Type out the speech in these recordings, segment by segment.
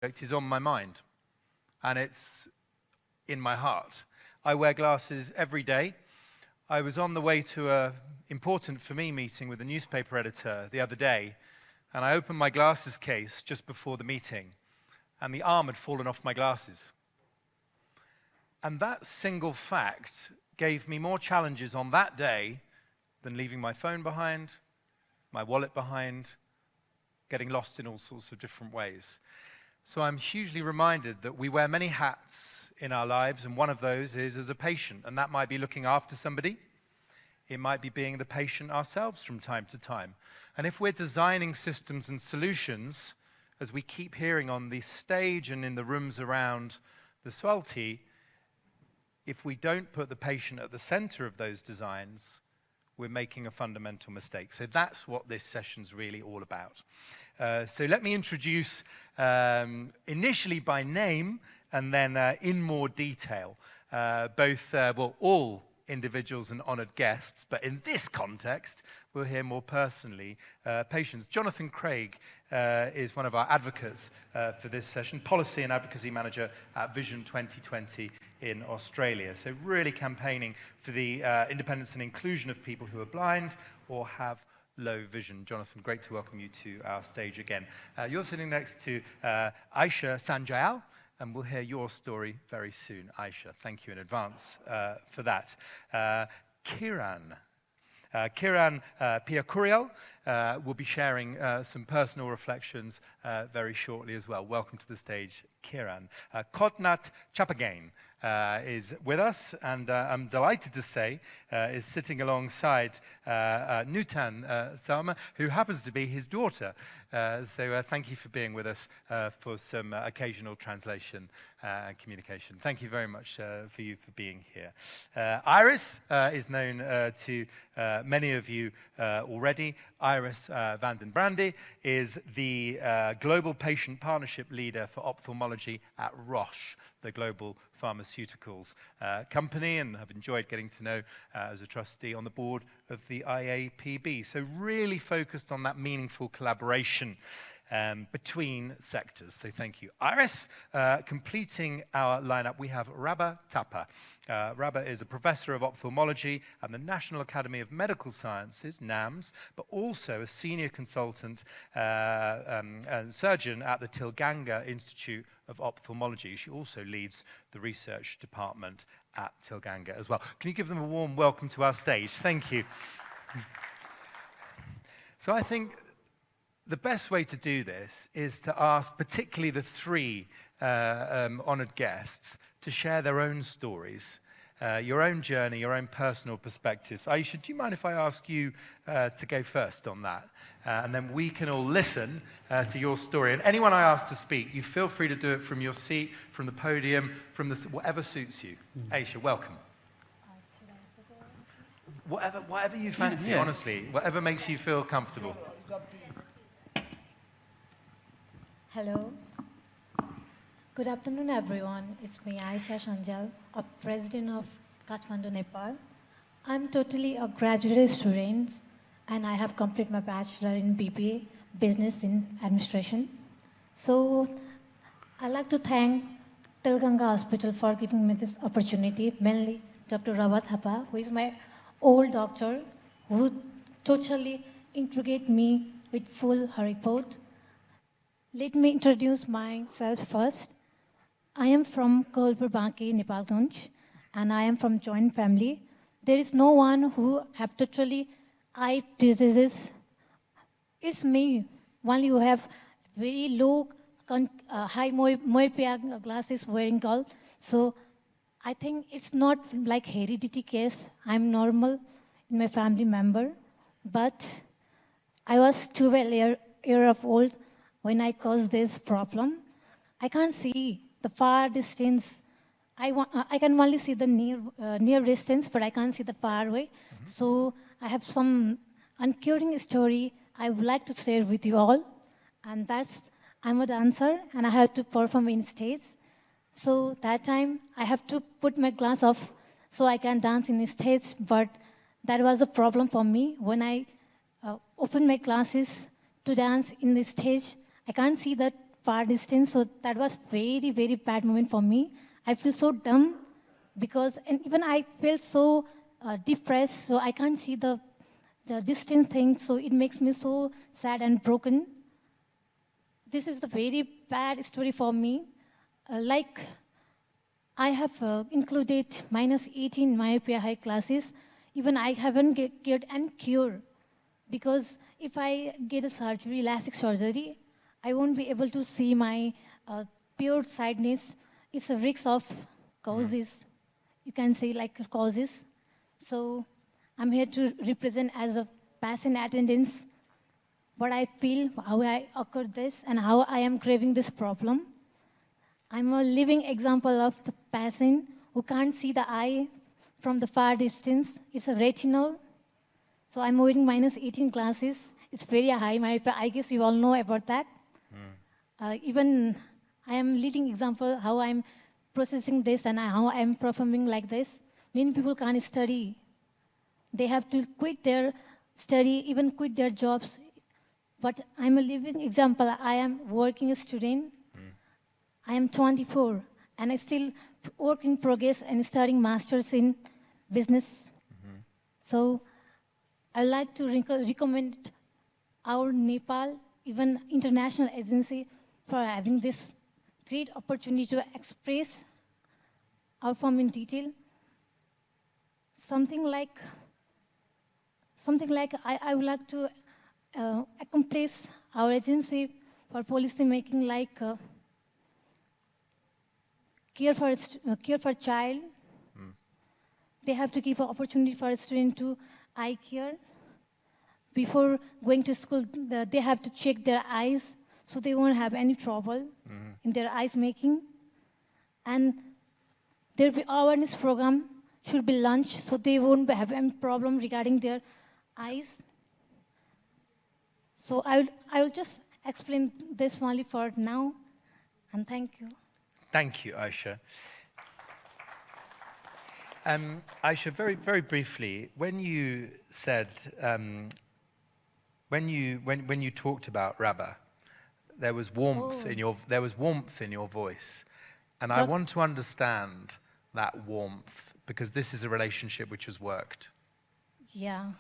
is on my mind, and it's in my heart. I wear glasses every day. I was on the way to an important for me meeting with a newspaper editor the other day, and I opened my glasses case just before the meeting, and the arm had fallen off my glasses. And that single fact gave me more challenges on that day than leaving my phone behind, my wallet behind, getting lost in all sorts of different ways. So I'm hugely reminded that we wear many hats in our lives, and one of those is as a patient, and that might be looking after somebody. It might be being the patient ourselves from time to time. And if we're designing systems and solutions, as we keep hearing on the stage and in the rooms around the Swalti, if we don't put the patient at the center of those designs, we're making a fundamental mistake. So that's what this session's really all about. So let me introduce initially by name and then in more detail, all individuals and honored guests, but in this context, we'll hear more personally patients. Jonathan Craig is one of our advocates for this session, Policy and Advocacy Manager at Vision 2020 in Australia. So really campaigning for the independence and inclusion of people who are blind or have low vision. Jonathan, great to welcome you to our stage again. You're sitting next to Aisha Sanjayal, and we'll hear your story very soon. Aisha, thank you in advance for that. Kiran Piakuriel will be sharing some personal reflections very shortly as well. Welcome to the stage, Kiran. Kotnat Chapagain is with us, and I'm delighted to say is sitting alongside Nutan Sama, who happens to be his daughter. So thank you for being with us for some occasional translation and communication. Thank you very much for you for being here. Iris is known to many of you already. Iris van den Brande is the Global Patient Partnership Leader for Ophthalmology at Roche, the global pharmaceuticals company, and have enjoyed getting to know as a trustee on the board of the IAPB. So really focused on that meaningful collaboration between sectors. So thank you. Iris, completing our lineup, we have Rabah Tapa. Rabah is a professor of ophthalmology at the National Academy of Medical Sciences, NAMS, but also a senior consultant and surgeon at the Tilganga Institute of Ophthalmology. She also leads the research department at Tilganga as well. Can you give them a warm welcome to our stage? Thank you. So I think the best way to do this is to ask particularly the three honored guests to share their own stories, your own journey, your own personal perspectives. Aisha, do you mind if I ask you to go first on that? And then we can all listen to your story. And anyone I ask to speak, you feel free to do it from your seat, from the podium, from the, whatever suits you. Aisha, welcome. Whatever you fancy, honestly, whatever makes you feel comfortable. Hello. Good afternoon, everyone. It's me, Aisha Sanjal, a president of Kathmandu, Nepal. I'm totally a graduate student, and I have completed my bachelor in BBA, Business in Administration. So I'd like to thank Tilganga Hospital for giving me this opportunity, mainly Dr. Rabah Thapa, who is my old doctor, who totally integrate me with full her report. Let me introduce myself first. I am from Kolpur Banki, Nepalganj, and I am from joint family. There is no one who have totally eye diseases. It's me, only who have very low, high myopia glasses wearing all. So I think it's not like heredity case. I'm normal in my family member, but I was 12 years old when I caused this problem. I can't see the far distance. I can only see the near distance, but I can't see the far away. So I have some uncaring story I would like to share with you all. And that's, I'm a dancer, and I have to perform in stage. So that time, I have to put my glass off so I can dance in the stage, but that was a problem for me. When I open my glasses to dance in the stage, I can't see the far distance, so that was very, very bad moment for me. I feel so dumb because, and even I felt so depressed, so I can't see the distance thing, so it makes me so sad and broken. This is a very bad story for me. Like, I have included -18 myopia high classes. Even I haven't get any cure because if I get a surgery, LASIK surgery, I won't be able to see my pure sightness. It's a risk of causes. You can say like causes. So I'm here to represent as a patient attendance what I feel, how I occurred this, and how I am craving this problem. I'm a living example of the patient who can't see the eye from the far distance. It's a retinal. So I'm wearing -18 glasses. It's very high. I guess you all know about that. Even I am leading example how I'm processing this and how I'm performing like this. Many people can't study. They have to quit their study, even quit their jobs. But I'm a living example. I am working student. I am 24, and I still work in progress and studying masters in business. So I'd like to recommend our Nepal, even international agency, for having this great opportunity to express our form in detail. Something like I would like to accomplish our agency for policy making, like care for child. They have to give an opportunity for a student to eye care. Before going to school, they have to check their eyes so they won't have any trouble in their eyes making. And their awareness program should be launched so they won't have any problem regarding their eyes. So I will just explain this only for now, and thank you. Thank you, Aisha. Aisha, very, very briefly, when you said, when you talked about Rabba, there was warmth in your voice, and I want to understand that warmth because this is a relationship which has worked. Yeah,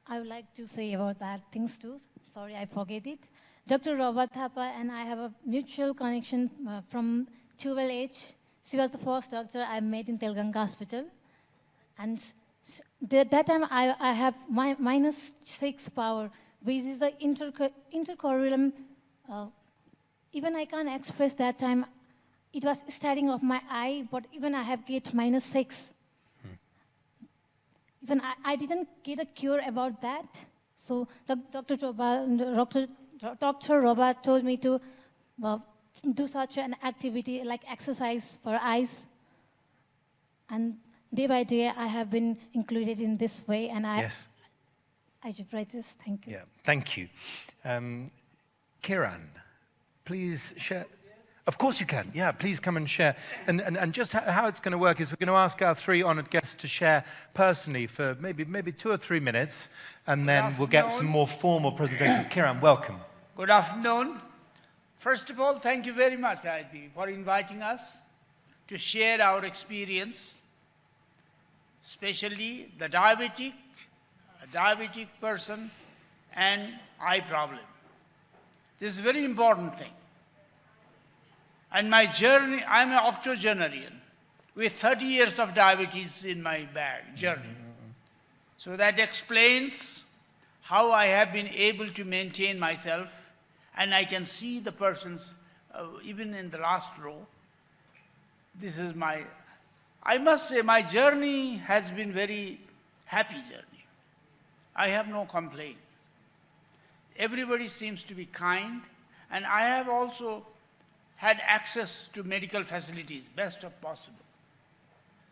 I would like to say about that things too. Sorry, I forget it. Dr. Robert Thapa and I have a mutual connection from 12 age. She was the first doctor I met in Telganga Hospital. And that time I have -6 power, which is the intercurriculum. Even I can't express that time. It was starting of my eye, but even I have get -6. Even I didn't get a cure about that. So Dr. Robert told me to do such an activity like exercise for eyes. And day by day, I have been included in this way. And I should write this. Thank you. Yeah, thank you. Kiran, please share. Of course you can. Yeah, please come and share. And just how it's going to work is we're going to ask our 3 honored guests to share personally for maybe 2 or 3 minutes, and then we'll get some more formal presentations. Kiran, welcome. Good afternoon. First of all, thank you very much, IB, for inviting us to share our experience, especially the diabetic person, and eye problem. This is a very important thing. And my journey, I'm an octogenarian with 30 years of diabetes in my journey. So that explains how I have been able to maintain myself, and I can see the persons, even in the last row. This is I must say my journey has been very happy journey. I have no complaint. Everybody seems to be kind, and I have also had access to medical facilities, best of possible.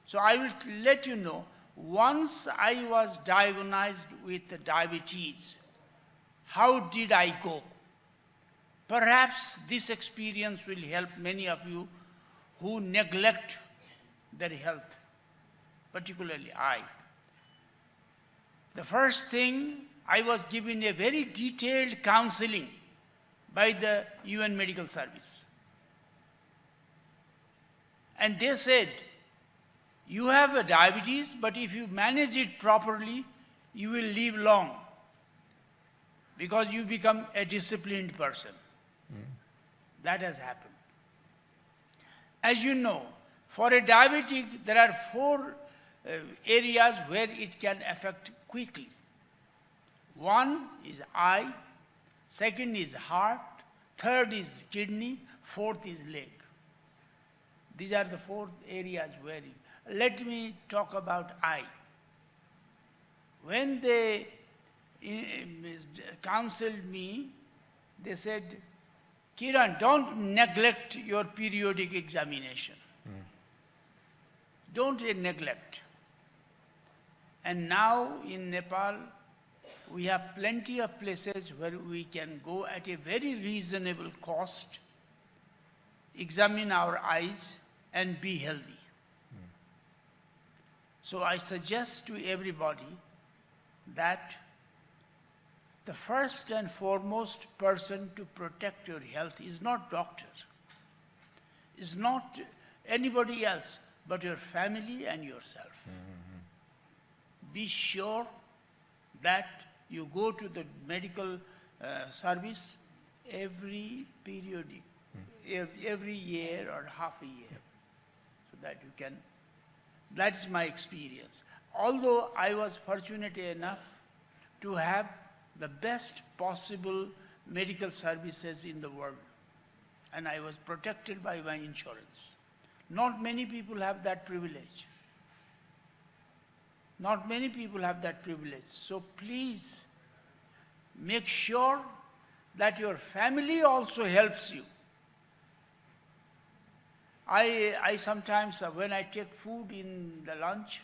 So I will let you know, once I was diagnosed with diabetes, how did I go? Perhaps this experience will help many of you who neglect their health, particularly eye. The first thing, I was given a very detailed counseling by the UN Medical Service. And they said, you have a diabetes, but if you manage it properly, you will live long because you become a disciplined person. That has happened. As you know, for a diabetic, there are 4 areas where it can affect quickly. One is eye, second is heart, third is kidney, fourth is leg. These are the 4 areas where let me talk about eye. When they counseled me, they said, Kiran, don't neglect your periodic examination. Don't neglect. And now in Nepal, we have plenty of places where we can go at a very reasonable cost, examine our eyes, and be healthy. So I suggest to everybody that the first and foremost person to protect your health is not doctor, is not anybody else, but your family and yourself. Be sure that you go to the medical service every periodic, every year or half a year, so that you can. That's my experience. Although I was fortunate enough to have the best possible medical services in the world, and I was protected by my insurance. Not many people have that privilege. Not many people have that privilege. So please make sure that your family also helps you. I sometimes, when I take food in the lunch,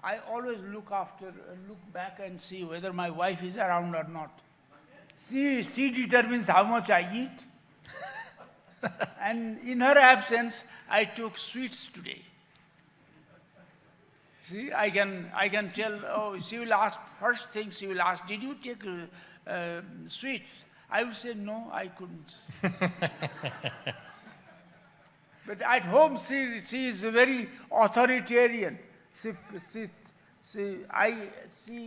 I always look back and see whether my wife is around or not. She determines how much I eat. And in her absence, I took sweets today. See, I can tell, oh, she will ask, first thing she will ask, did you take sweets? I will say, no, I couldn't. But at home, she is very authoritarian. She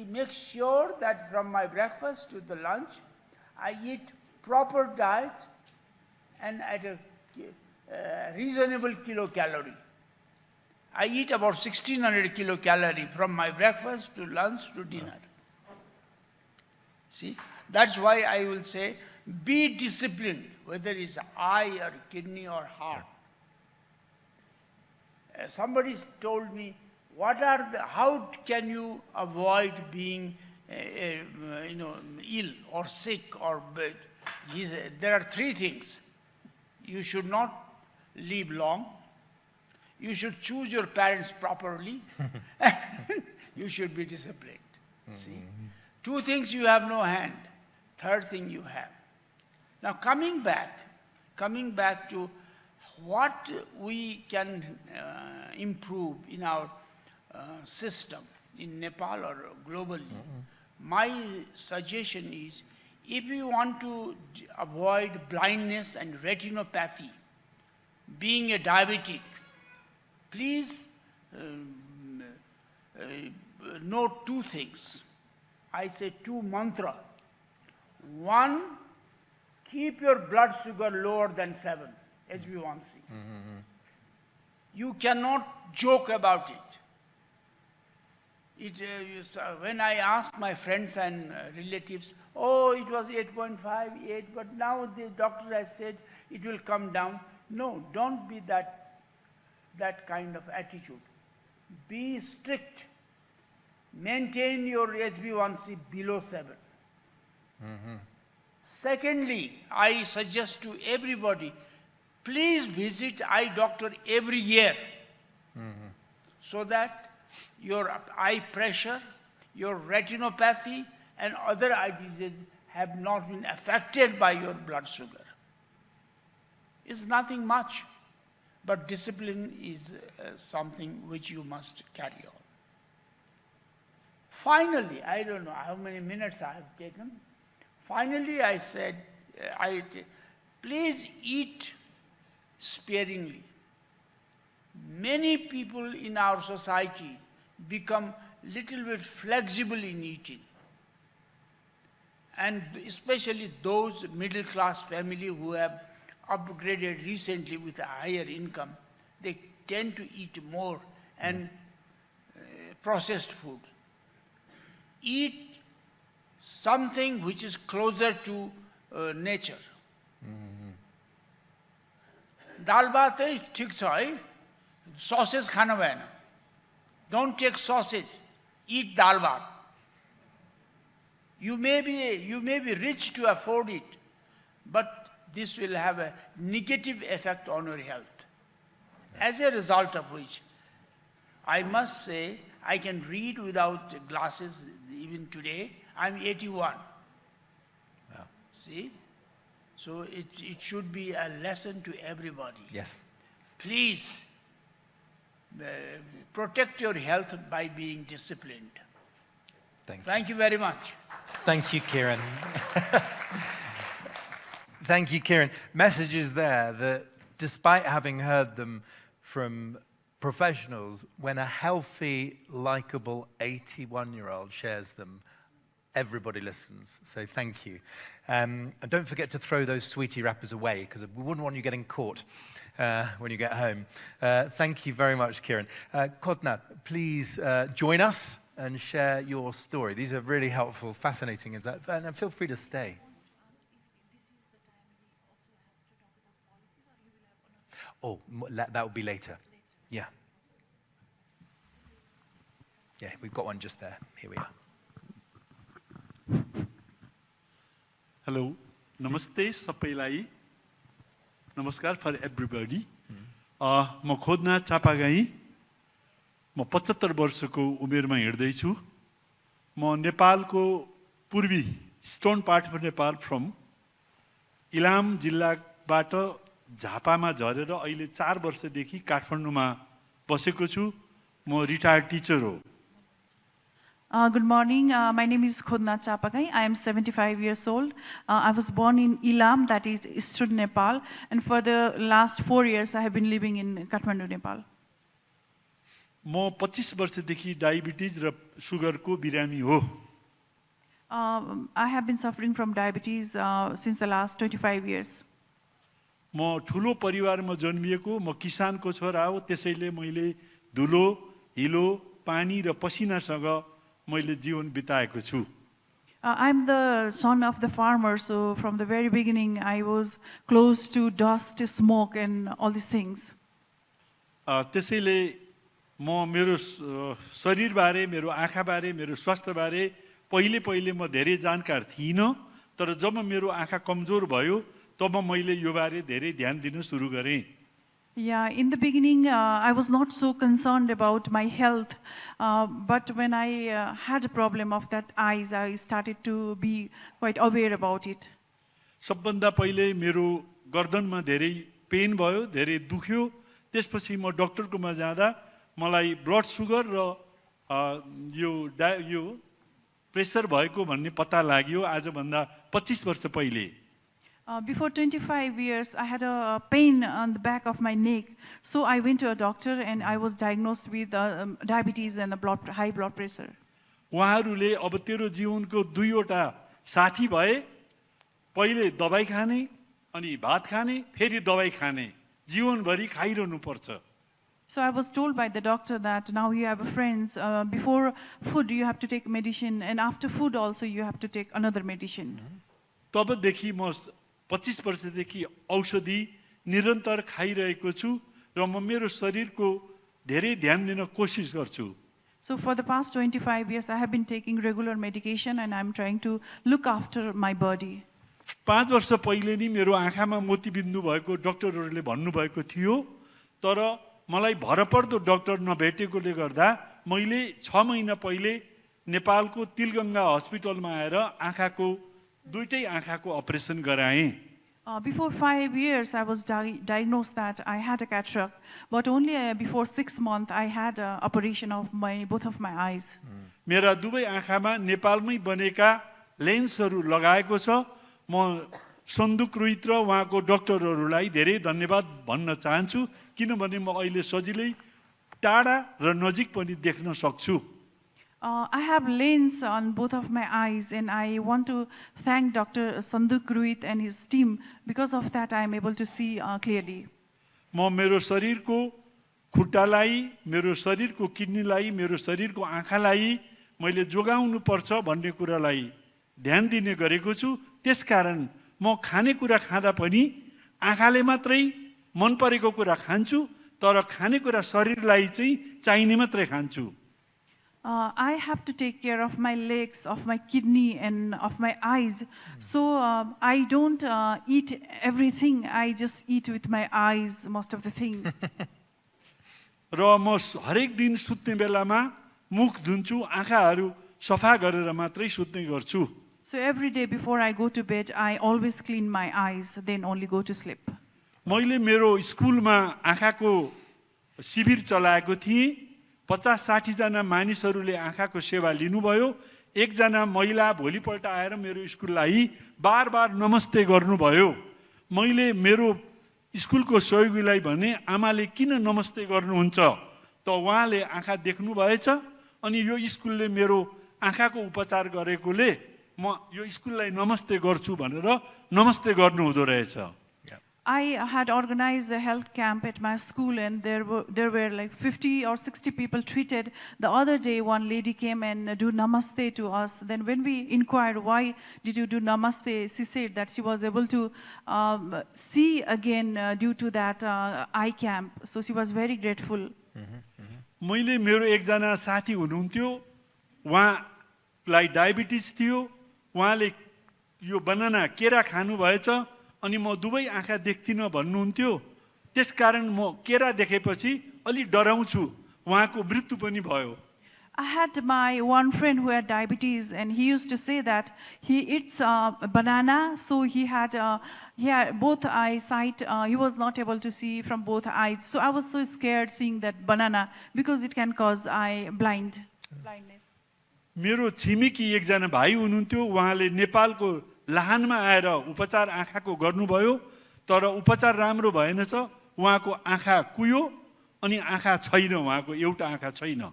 makes sure that from my breakfast to the lunch, I eat proper diet and at a reasonable kilocalorie. I eat about 1600 kilocalorie from my breakfast to lunch to dinner. See, that's why I will say, be disciplined, whether it's eye or kidney or heart. Somebody told me, how can you avoid being ill or sick or bad? There are 3 things. You should not live long. You should choose your parents properly. And you should be disciplined. See? 2 things you have no hand. 3rd thing you have. Now coming back to what we can improve in our system in Nepal or globally, my suggestion is, if you want to avoid blindness and retinopathy, being a diabetic, please note 2 things. I say 2 mantra. 1, keep your blood sugar lower than 7, HbA1c. You cannot joke about it. When I asked my friends and relatives, oh, it was 8.5, 8, but now the doctor has said it will come down. No, don't be that kind of attitude. Be strict. Maintain your HbA1c below 7. Secondly, I suggest to everybody, please visit eye doctor every year so that your eye pressure, your retinopathy, and other eye diseases have not been affected by your blood sugar. It's nothing much, but discipline is something which you must carry on. Finally, I don't know how many minutes I have taken. Finally, I said, please eat sparingly. Many people in our society become little bit flexible in eating. And especially those middle class family who have upgraded recently with a higher income, they tend to eat more and processed food. Eat something which is closer to nature. दाल भात है ठीक छ है sausage खाना भएन. Don't take sausage, eat dal bhat. You may be rich to afford it, but this will have a negative effect on your health. As a result of which, I must say, I can read without glasses even today. I'm 81. Wow. See? So it should be a lesson to everybody. Yes. Please protect your health by being disciplined. Thank you very much. Thank you, Kiran. Thank you, Kiran. Messages there that, despite having heard them from professionals, when a healthy, likable 81-year-old shares them, everybody listens. So thank you. And don't forget to throw those sweetie wrappers away, because we wouldn't want you getting caught when you get home. Thank you very much, Kiran. Kodnat, please join us and share your story. These are really helpful, fascinating, and feel free to stay. Oh, that will be later. Yeah. Yeah, we've got one just there. Here we are. Hello, namaste sabailai. Namaskar for everybody. म खोदनाथ चापागाई. म 75 वर्षको उमेरमा हिँड्दै छु. म नेपालको पूर्वी stone part of Nepal from Ilam जिल्लाबाट झापामा झरेर अहिले 4 वर्षदेखि काठमाडौँमा बसेको छु. म रिटायर्ड टिचर हो. Good morning. My name is Khodna Chapagai. I am 75 years old. I was born in Ilam, that is Eastern Nepal, and for the last 4 years I have been living in Kathmandu, Nepal. म 25 वर्षदेखि diabetes र सुगरको बिरामी हो. I have been suffering from diabetes since the last 25 years. म ठुलो परिवारमा जन्मिएको, म किसानको छोरा हो. त्यसैले मैले धुलो, हिलो, पानी र पसिनासँग मैले जीवन बिताएको छु. I'm the son of the farmer, so from the very beginning I was close to dust, smoke and all these things. त्यसैले म मेरो शरीरबारे, मेरो आँखाबारे, मेरो स्वास्थ्यबारे पहिले म धेरै जानकार थिइनँ. तर जब मेरो आँखा कमजोर भयो तब मैले यो बारे धेरै ध्यान दिन सुरु गरेँ. Yeah, in the beginning, I was not so concerned about my health, but when I had a problem of that eyes, I started to be quite aware about it. सबभन्दा पहिले मेरो गर्दनमा धेरै पेन भयो, धेरै दुख्यो. त्यसपछि म डाक्टरकोमा जाँदा मलाई ब्लड सुगर र यो प्रेसर भएको भन्ने पत्ता लाग्यो आजभन्दा 25 वर्ष पहिले. Before 25 years, I had a pain on the back of my neck. So I went to a doctor and I was diagnosed with diabetes and high blood pressure. उहाँहरूले अब तेरो जीवनको दुईवटा साथी भए, पहिले दबाई खाने अनि भात खाने, फेरि दबाई खाने, जीवनभरि खाइरहनु पर्छ. So I was told by the doctor that now you have friends. Before food you have to take medicine, and after food also you have to take another medicine. तबदेखि म 25 वर्षदेखि औषधि निरन्तर खाइरहेको छु र म मेरो शरीरको धेरै ध्यान दिन कोसिस गर्छु. So for the past 25 years I have been taking regular medication and I'm trying to look after my body. 5 वर्ष पहिले नि मेरो आँखामा मोतीबिन्दु भएको डाक्टरहरूले भन्नुभएको थियो. तर मलाई भरपर्दो डाक्टर नभेटेकोले गर्दा मैले 6 महिना पहिले नेपालको तिलगङ्गा हस्पिटलमा आएर आँखाको दुईटै आँखाको operation गराएँ. Before 5 years, I was diagnosed that I had a cataract, but only before 6 months, I had an operation of both of my eyes. मेरा दुवै आँखामा नेपालमै बनेका लेन्सहरू लगाएको छ. म सन्दुक रोहित र उहाँको डाक्टरहरूलाई धेरै धन्यवाद भन्न चाहन्छु किनभने म अहिले सजिलै टाढा र नजिक पनि देख्न सक्छु I have lens on both of my eyes, and I want to thank Dr. Sanduk Ruit and his team. Because of that, I am able to see clearly. म मेरो शरीरको खुट्टालाई मेरो शरीरको किडनीलाई मेरो शरीरको आँखालाई मैले जोगाउनु पर्छ भन्ने कुरालाई ध्यान दिने गरेको छु त्यसकारण म खानेकुरा खाँदा पनि आँखाले मात्रै मन परेको कुरा खान्छु तर खानेकुरा शरीरलाई चाहिँ चाहिने मात्रै खान्छु I have to take care of my legs, of my kidney, and of my eyes. So I don't eat everything. I just eat with my eyes most of the thing. र म हरेक दिन सुत्ने बेलामा मुख धुन्छु आँखाहरू सफा गरेर मात्रै सुत्ने गर्छु So every day before I go to bed, I always clean my eyes, then only go to sleep. मैले मेरो स्कुलमा आँखाको शिविर चलाएको थिएँ 50-60 जना मानिसहरूले आँखाको सेवा लिनुभयो एकजना महिला भोलिपल्ट आएर मेरो स्कुललाई बार नमस्ते गर्नुभयो मैले मेरो स्कुलको सहयोगीलाई भने आमाले किन नमस्ते गर्नुहुन्छ त उहाँले आँखा देख्नु भएछ अनि यो स्कुलले मेरो आँखाको उपचार गरेकोले म यो स्कुललाई नमस्ते गर्छु भनेर नमस्ते गर्नु हुँदो रहेछ I had organized a health camp at my school, and there were like 50 or 60 people treated. The other day, one lady came and do namaste to us. Then when we inquired, why did you do namaste? She said that she was able to see again due to that eye camp. So she was very grateful. मैले मेरो एकजना साथी हुनुहुन्थ्यो उहाँलाई diabetes थियो उहाँले यो बनाना केरा खानु भएछ अनि म दुवै आँखा देख्दिन भन्नुहुन्थ्यो त्यसकारण म केरा देखेपछि अलि डराउँछु उहाँको मृत्यु पनि भयो I had my one friend who had diabetes, and he used to say that he eats banana, so he had both eyesight. He was not able to see from both eyes. So I was so scared seeing that banana because it can cause blindness. मेरो छिमेकी एकजना भाइ हुनुहुन्थ्यो उहाँले नेपालको लाहानमा आएर उपचार आँखाको गर्नुभयो तर उपचार राम्रो भएनछ उहाँको आँखा कुयो अनि आँखा छैन उहाँको एउटा आँखा छैन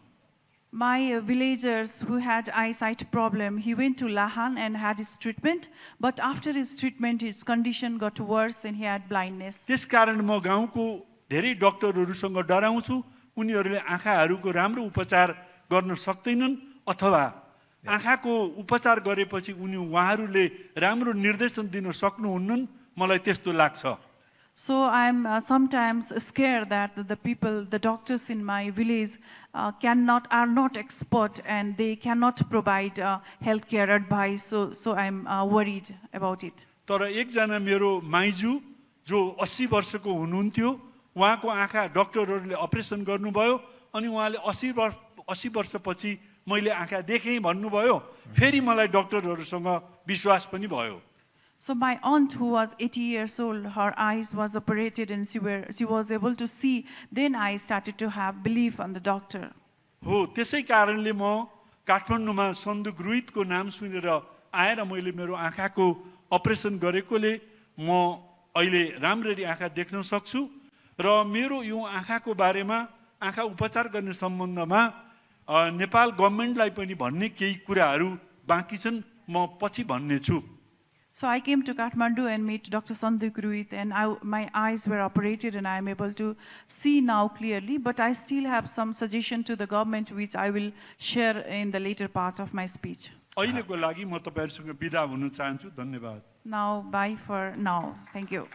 My villagers who had eyesight problem, he went to Lahan and had his treatment, but after his treatment, his condition got worse and he had blindness. त्यसकारण म गाउँको धेरै डाक्टरहरूसँग डराउँछु उनीहरूले आँखाहरूको राम्रो उपचार गर्न सक्दैनन् अथवा आँखाको उपचार गरेपछि उहाँहरूले राम्रो निर्देशन दिन सक्नुहुन्नन् मलाई त्यस्तो लाग्छ So I'm sometimes scared that the doctors in my village are not expert and they cannot provide healthcare advice. So I'm worried about it. तर एकजना मेरो माइजू जो 80 वर्षको हुनुहुन्थ्यो उहाँको आँखा डाक्टरहरूले अपरेसन गर्नुभयो अनि उहाँले 80 वर्षपछि मैले आँखा देखेँ भन्नुभयो फेरि मलाई डाक्टरहरूसँग विश्वास पनि भयो So my aunt, who was 80 years old, her eyes was operated and she was able to see. Then I started to have belief on the doctor. हो त्यसै कारणले म काठमाडौँमा सन्दुक रुइतको नाम सुनेर आएर मैले मेरो आँखाको अपरेसन गरेकोले म अहिले राम्ररी आँखा देख्न सक्छु र मेरो यो आँखाको बारेमा आँखा उपचार गर्ने सम्बन्धमा नेपाल गभर्नमेन्टलाई पनि भन्ने केही कुराहरू बाँकी छन् म पछि भन्ने छु So I came to Kathmandu and met Dr. Sanduk Ruit, and my eyes were operated and I am able to see now clearly, but I still have some suggestion to the government which I will share in the later part of my speech. अहिलेको लागि म तपाईहरुसँग बिदा हुन चाहन्छु धन्यवाद Now bye for now. Thank you.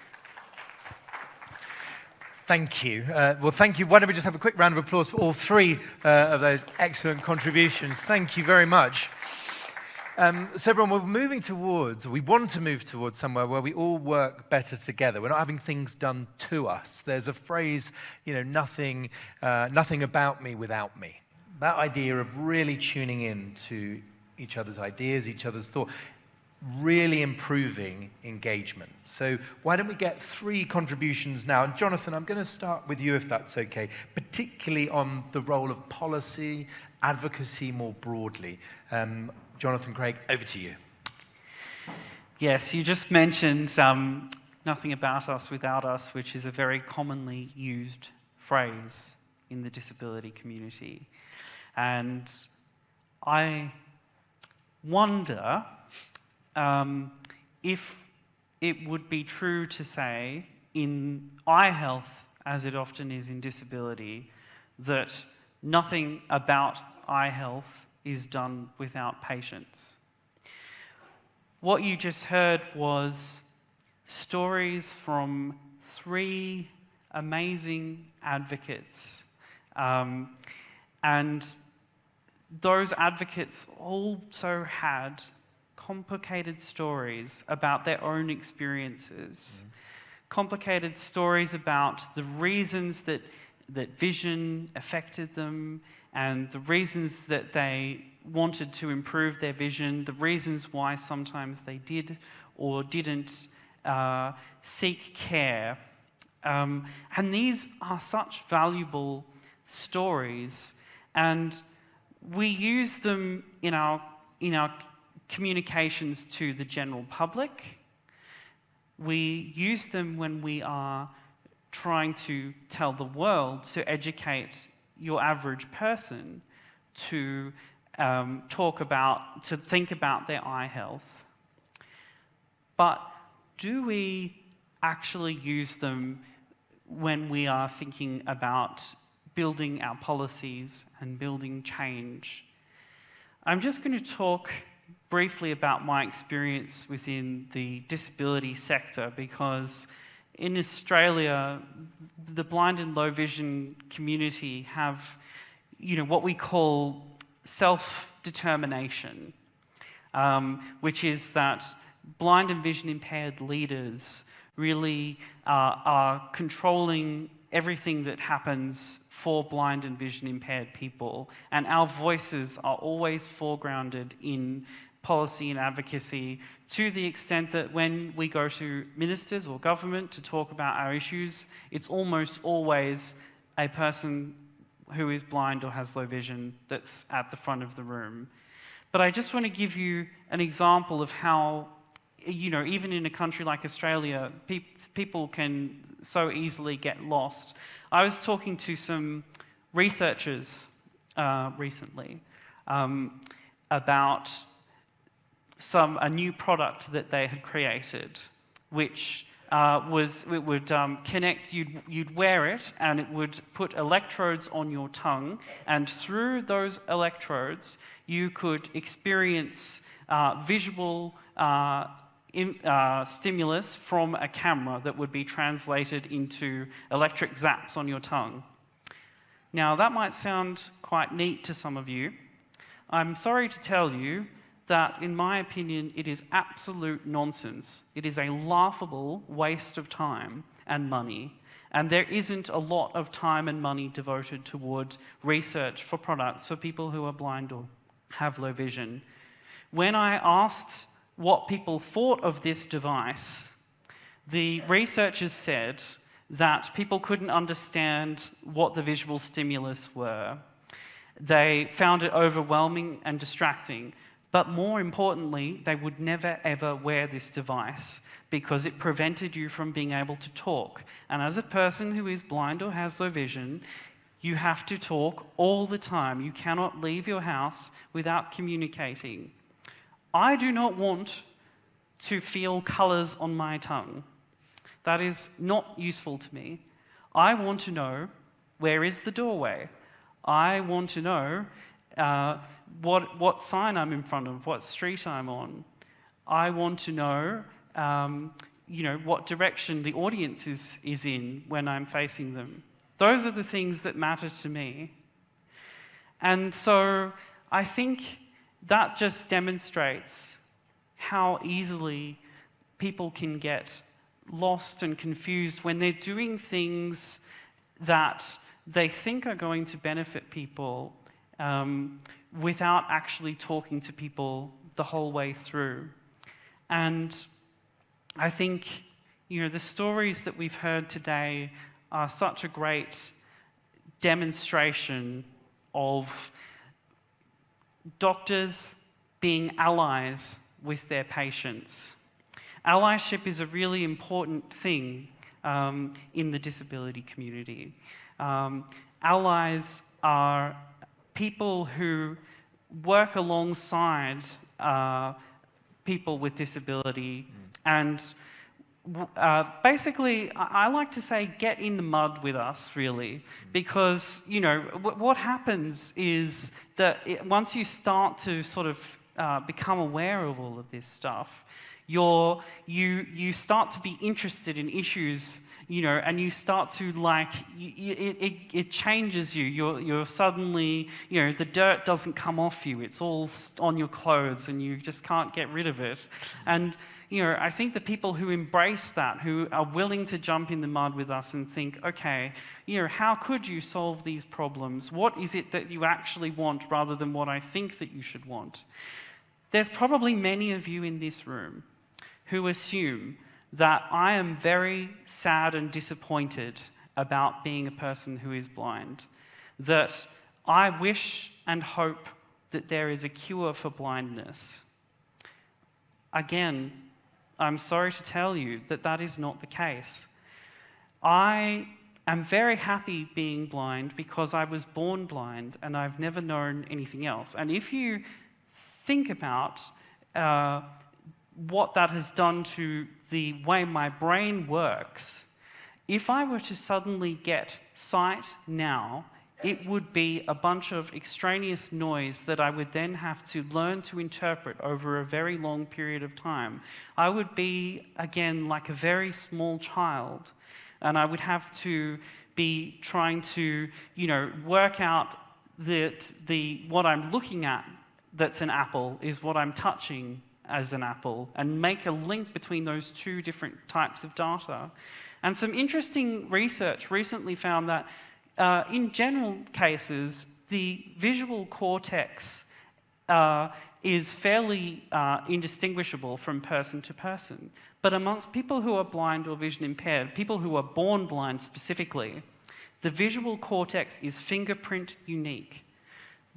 Thank you. Well, thank you. Why don't we just have a quick round of applause for all three of those excellent contributions. Thank you very much. So everyone, we want to move towards somewhere where we all work better together. We're not having things done to us. There's a phrase, nothing about me without me. That idea of really tuning in to each other's ideas, each other's thoughts, really improving engagement. So why don't we get 3 contributions now? And Jonathan, I'm going to start with you if that's okay, particularly on the role of policy, advocacy more broadly. Jonathan Craig, over to you. Yes, you just mentioned nothing about us without us, which is a very commonly used phrase in the disability community. And I wonder if it would be true to say in eye health, as it often is in disability, that nothing about eye health is done without patients. What you just heard was stories from 3 amazing advocates. And those advocates also had complicated stories about their own experiences, complicated stories about the reasons that vision affected them and the reasons that they wanted to improve their vision, the reasons why sometimes they did or didn't seek care. And these are such valuable stories, and we use them in our communications to the general public. We use them when we are trying to tell the world, to educate your average person to think about their eye health. But do we actually use them when we are thinking about building our policies and building change? I'm just going to talk briefly about my experience within the disability sector, because in Australia, the blind and low vision community have, what we call self-determination, which is that blind and vision impaired leaders really are controlling everything that happens for blind and vision impaired people, and our voices are always foregrounded in policy and advocacy, to the extent that when we go to ministers or government to talk about our issues, it's almost always a person who is blind or has low vision that's at the front of the room. But I just want to give you an example of how, even in a country like Australia, people can so easily get lost. I was talking to some researchers recently about a new product that they had created, which it would connect, you'd wear it, and it would put electrodes on your tongue, and through those electrodes you could experience visual stimulus from a camera that would be translated into electric zaps on your tongue. Now, that might sound quite neat to some of you. I'm sorry to tell you that, in my opinion, it is absolute nonsense. It is a laughable waste of time and money, and there isn't a lot of time and money devoted toward research for products for people who are blind or have low vision. When I asked what people thought of this device, the researchers said that people couldn't understand what the visual stimulus were. They found it overwhelming and distracting. But more importantly, they would never ever wear this device because it prevented you from being able to talk. And as a person who is blind or has low vision, you have to talk all the time. You cannot leave your house without communicating. I do not want to feel colours on my tongue. That is not useful to me. I want to know, where is the doorway? I want to know what sign I'm in front of, what street I'm on. I want to know, what direction the audience is in when I'm facing them. Those are the things that matter to me. And so I think that just demonstrates how easily people can get lost and confused when they're doing things that they think are going to benefit people without actually talking to people the whole way through. And I think, the stories that we've heard today are such a great demonstration of doctors being allies with their patients. Allyship is a really important thing in the disability community. Allies are people who work alongside people with disability and basically, I like to say, get in the mud with us, really, because, you know, what happens is that once you start to sort of become aware of all of this stuff, you start to be interested in issues, you know, and you start to like, it changes you. You're suddenly, you know, the dirt doesn't come off you. It's all on your clothes and you just can't get rid of it. And, you know, I think the people who embrace that, who are willing to jump in the mud with us and think, okay, you know, how could you solve these problems? What is it that you actually want rather than what I think that you should want? There's probably many of you in this room who assume that I am very sad and disappointed about being a person who is blind, that I wish and hope that there is a cure for blindness. Again, I'm sorry to tell you that that is not the case. I am very happy being blind because I was born blind and I've never known anything else. And if you think about what that has done to the way my brain works, if I were to suddenly get sight now, it would be a bunch of extraneous noise that I would then have to learn to interpret over a very long period of time. I would be, again, like a very small child, and I would have to be trying to, you know, work out that what I'm looking at that's an apple is what I'm touching as an apple, and make a link between those two different types of data. And some interesting research recently found that in general cases, the visual cortex is fairly indistinguishable from person to person. But amongst people who are blind or vision impaired, people who are born blind specifically, the visual cortex is fingerprint unique.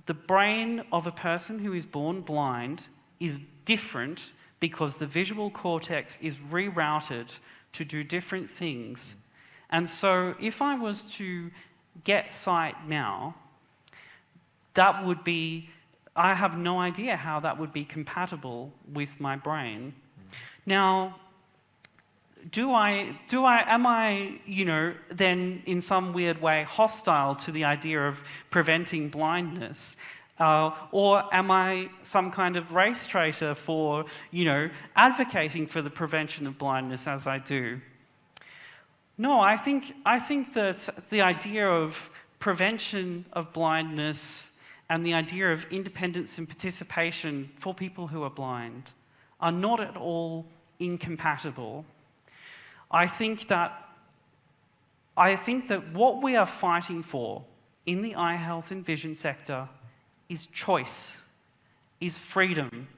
The brain of a person who is born blind is different because the visual cortex is rerouted to do different things. And so if I was to get sight now, that would be, I have no idea how that would be compatible with my brain. Now, am I, you know, then in some weird way hostile to the idea of preventing blindness? Or am I some kind of race traitor for, you know, advocating for the prevention of blindness as I do? No, I think that the idea of prevention of blindness and the idea of independence and participation for people who are blind are not at all incompatible. I think that what we are fighting for in the eye health and vision sector is choice, is freedom.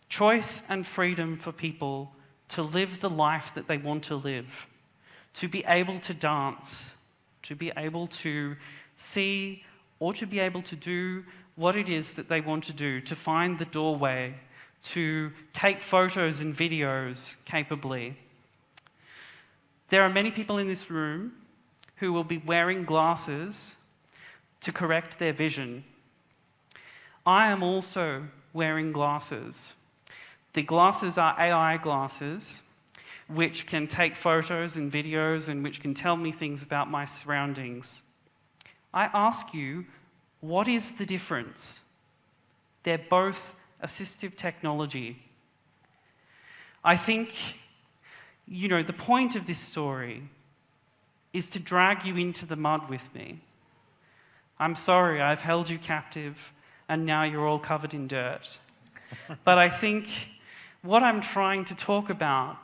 Choice and freedom for people to live the life that they want to live, to be able to dance, to be able to see, or to be able to do what it is that they want to do, to find the doorway, to take photos and videos capably. There are many people in this room who will be wearing glasses to correct their vision. I am also wearing glasses. The glasses are AI glasses, which can take photos and videos and which can tell me things about my surroundings. I ask you, what is the difference? They're both assistive technology. I think, you know, the point of this story is to drag you into the mud with me. I'm sorry, I've held you captive, and now you're all covered in dirt. But I think what I'm trying to talk about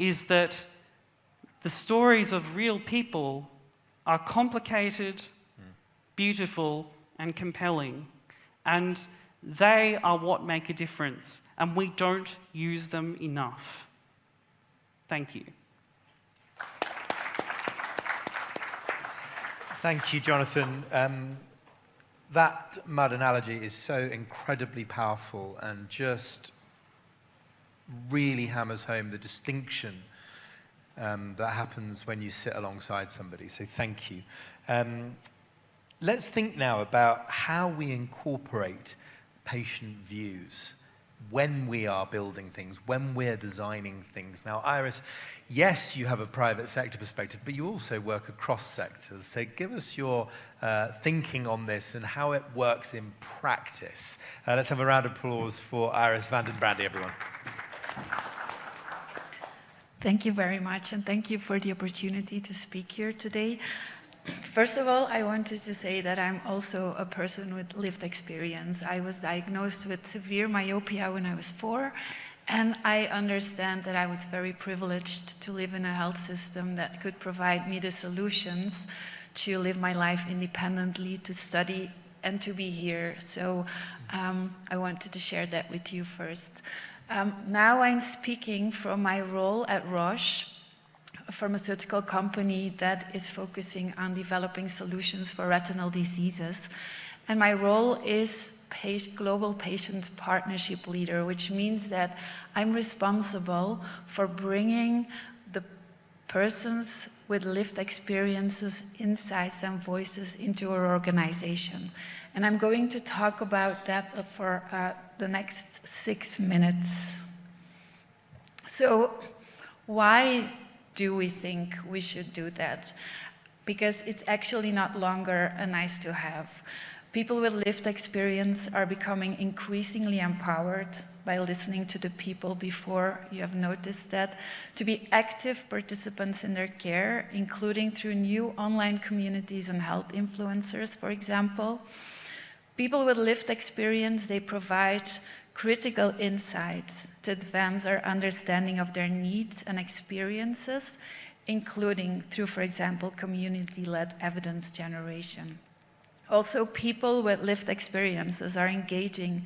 is that the stories of real people are complicated, beautiful, and compelling. And they are what make a difference, and we don't use them enough. Thank you. Thank you, Jonathan. That mud analogy is so incredibly powerful and just really hammers home the distinction that happens when you sit alongside somebody. So thank you. Let's think now about how we incorporate patient views when we are building things, when we're designing things. Now, Iris, yes, you have a private sector perspective, but you also work across sectors. So give us your thinking on this and how it works in practice. Let's have a round of applause for Iris van den Brandy, everyone. Thank you very much, and thank you for the opportunity to speak here today. First of all, I wanted to say that I'm also a person with lived experience. I was diagnosed with severe myopia when I was 4, and I understand that I was very privileged to live in a health system that could provide me the solutions to live my life independently, to study, and to be here. So I wanted to share that with you first. Now I'm speaking from my role at Roche, a pharmaceutical company that is focusing on developing solutions for retinal diseases. And my role is Global Patient Partnership Leader, which means that I'm responsible for bringing the persons with lived experiences, insights, and voices into our organization. And I'm going to talk about that for the next 6 minutes. So, why do we think we should do that? Because it's actually not longer a nice to have. People with lived experience are becoming increasingly empowered by listening to the people before. You have noticed that, to be active participants in their care, including through new online communities and health influencers, for example. People with lived experience, they provide critical insights to advance our understanding of their needs and experiences, including through, for example, community-led evidence generation. Also, people with lived experiences are engaging,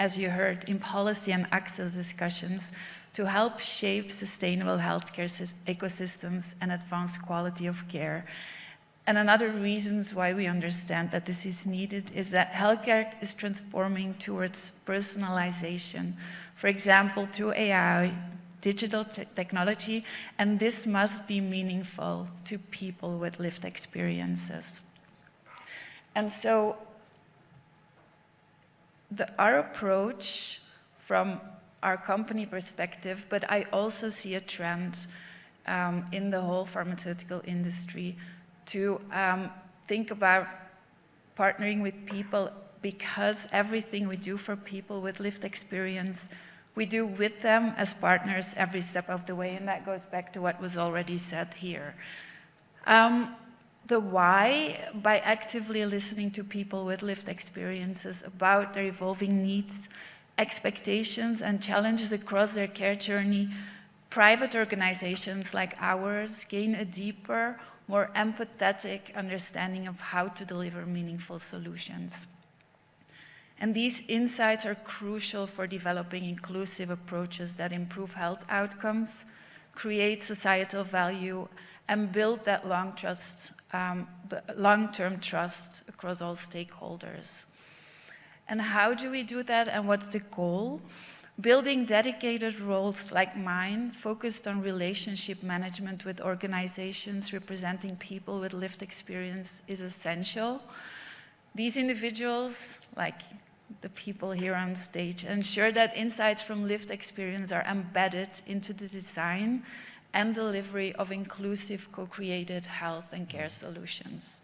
as you heard, in policy and access discussions to help shape sustainable healthcare ecosystems and advance quality of care. And another reason why we understand that this is needed is that healthcare is transforming towards personalization, for example, through AI, digital technology, and this must be meaningful to people with lived experiences. And so our approach from our company perspective, but I also see a trend in the whole pharmaceutical industry to think about partnering with people, because everything we do for people with lived experience, we do with them as partners every step of the way, and that goes back to what was already said here. The why, by actively listening to people with lived experiences about their evolving needs, expectations, and challenges across their care journey, private organizations like ours gain a deeper, more empathetic understanding of how to deliver meaningful solutions. And these insights are crucial for developing inclusive approaches that improve health outcomes, create societal value, and build that long-term trust across all stakeholders. And how do we do that, and what's the goal? Building dedicated roles like mine, focused on relationship management with organizations representing people with lived experience, is essential. These individuals, like the people here on stage, ensure that insights from lived experience are embedded into the design and delivery of inclusive, co-created health and care solutions.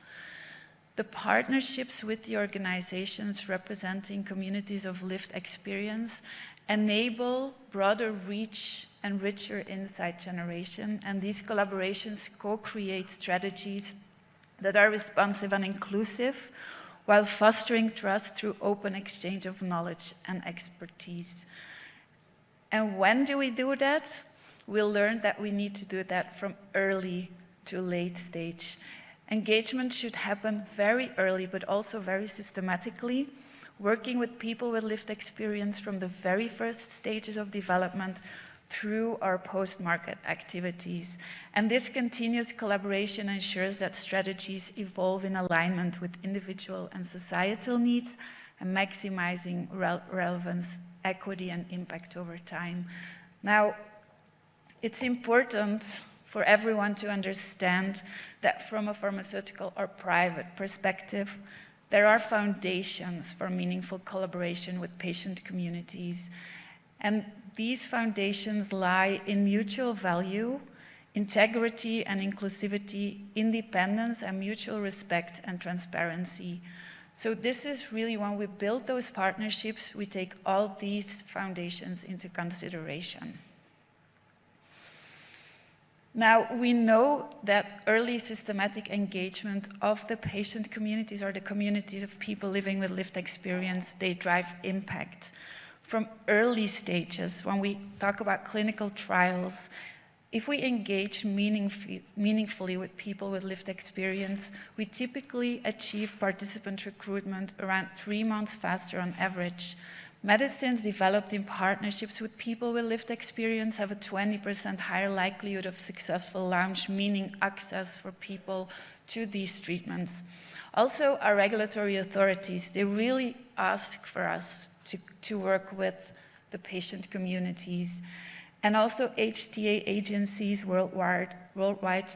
The partnerships with the organizations representing communities of lived experience enable broader reach and richer insight generation, and these collaborations co-create strategies that are responsive and inclusive while fostering trust through open exchange of knowledge and expertise. And when do we do that? We'll learn that we need to do that from early to late stage. Engagement should happen very early, but also very systematically, working with people with lived experience from the very first stages of development through our post-market activities. And this continuous collaboration ensures that strategies evolve in alignment with individual and societal needs and maximizing relevance, equity, and impact over time. Now, it's important for everyone to understand that from a pharmaceutical or private perspective, there are foundations for meaningful collaboration with patient communities. And these foundations lie in mutual value, integrity and inclusivity, independence and mutual respect and transparency. So this is really when we build those partnerships, we take all these foundations into consideration. Now, we know that early systematic engagement of the patient communities or the communities of people living with lived experience, they drive impact. From early stages, when we talk about clinical trials, if we engage meaningfully with people with lived experience, we typically achieve participant recruitment around 3 months faster on average. Medicines developed in partnerships with people with lived experience have a 20% higher likelihood of successful launch, meaning access for people to these treatments. Also, our regulatory authorities, they really ask for us to work with the patient communities. And also HTA agencies worldwide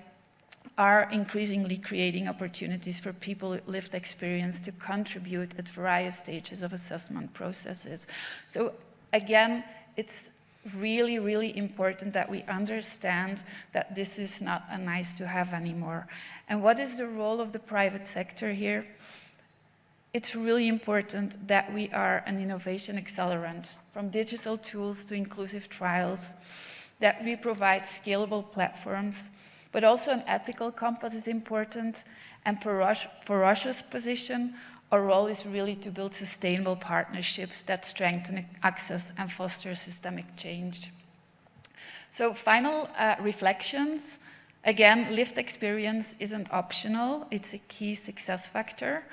are increasingly creating opportunities for people with lived experience to contribute at various stages of assessment processes. So again, it's really, really important that we understand that this is not a nice to have anymore. And what is the role of the private sector here? It's really important that we are an innovation accelerant, from digital tools to inclusive trials, that we provide scalable platforms, but also an ethical compass is important. And for Russia's position, our role is really to build sustainable partnerships that strengthen access and foster systemic change. So final reflections. Again, lived experience isn't optional, it's a key success factor.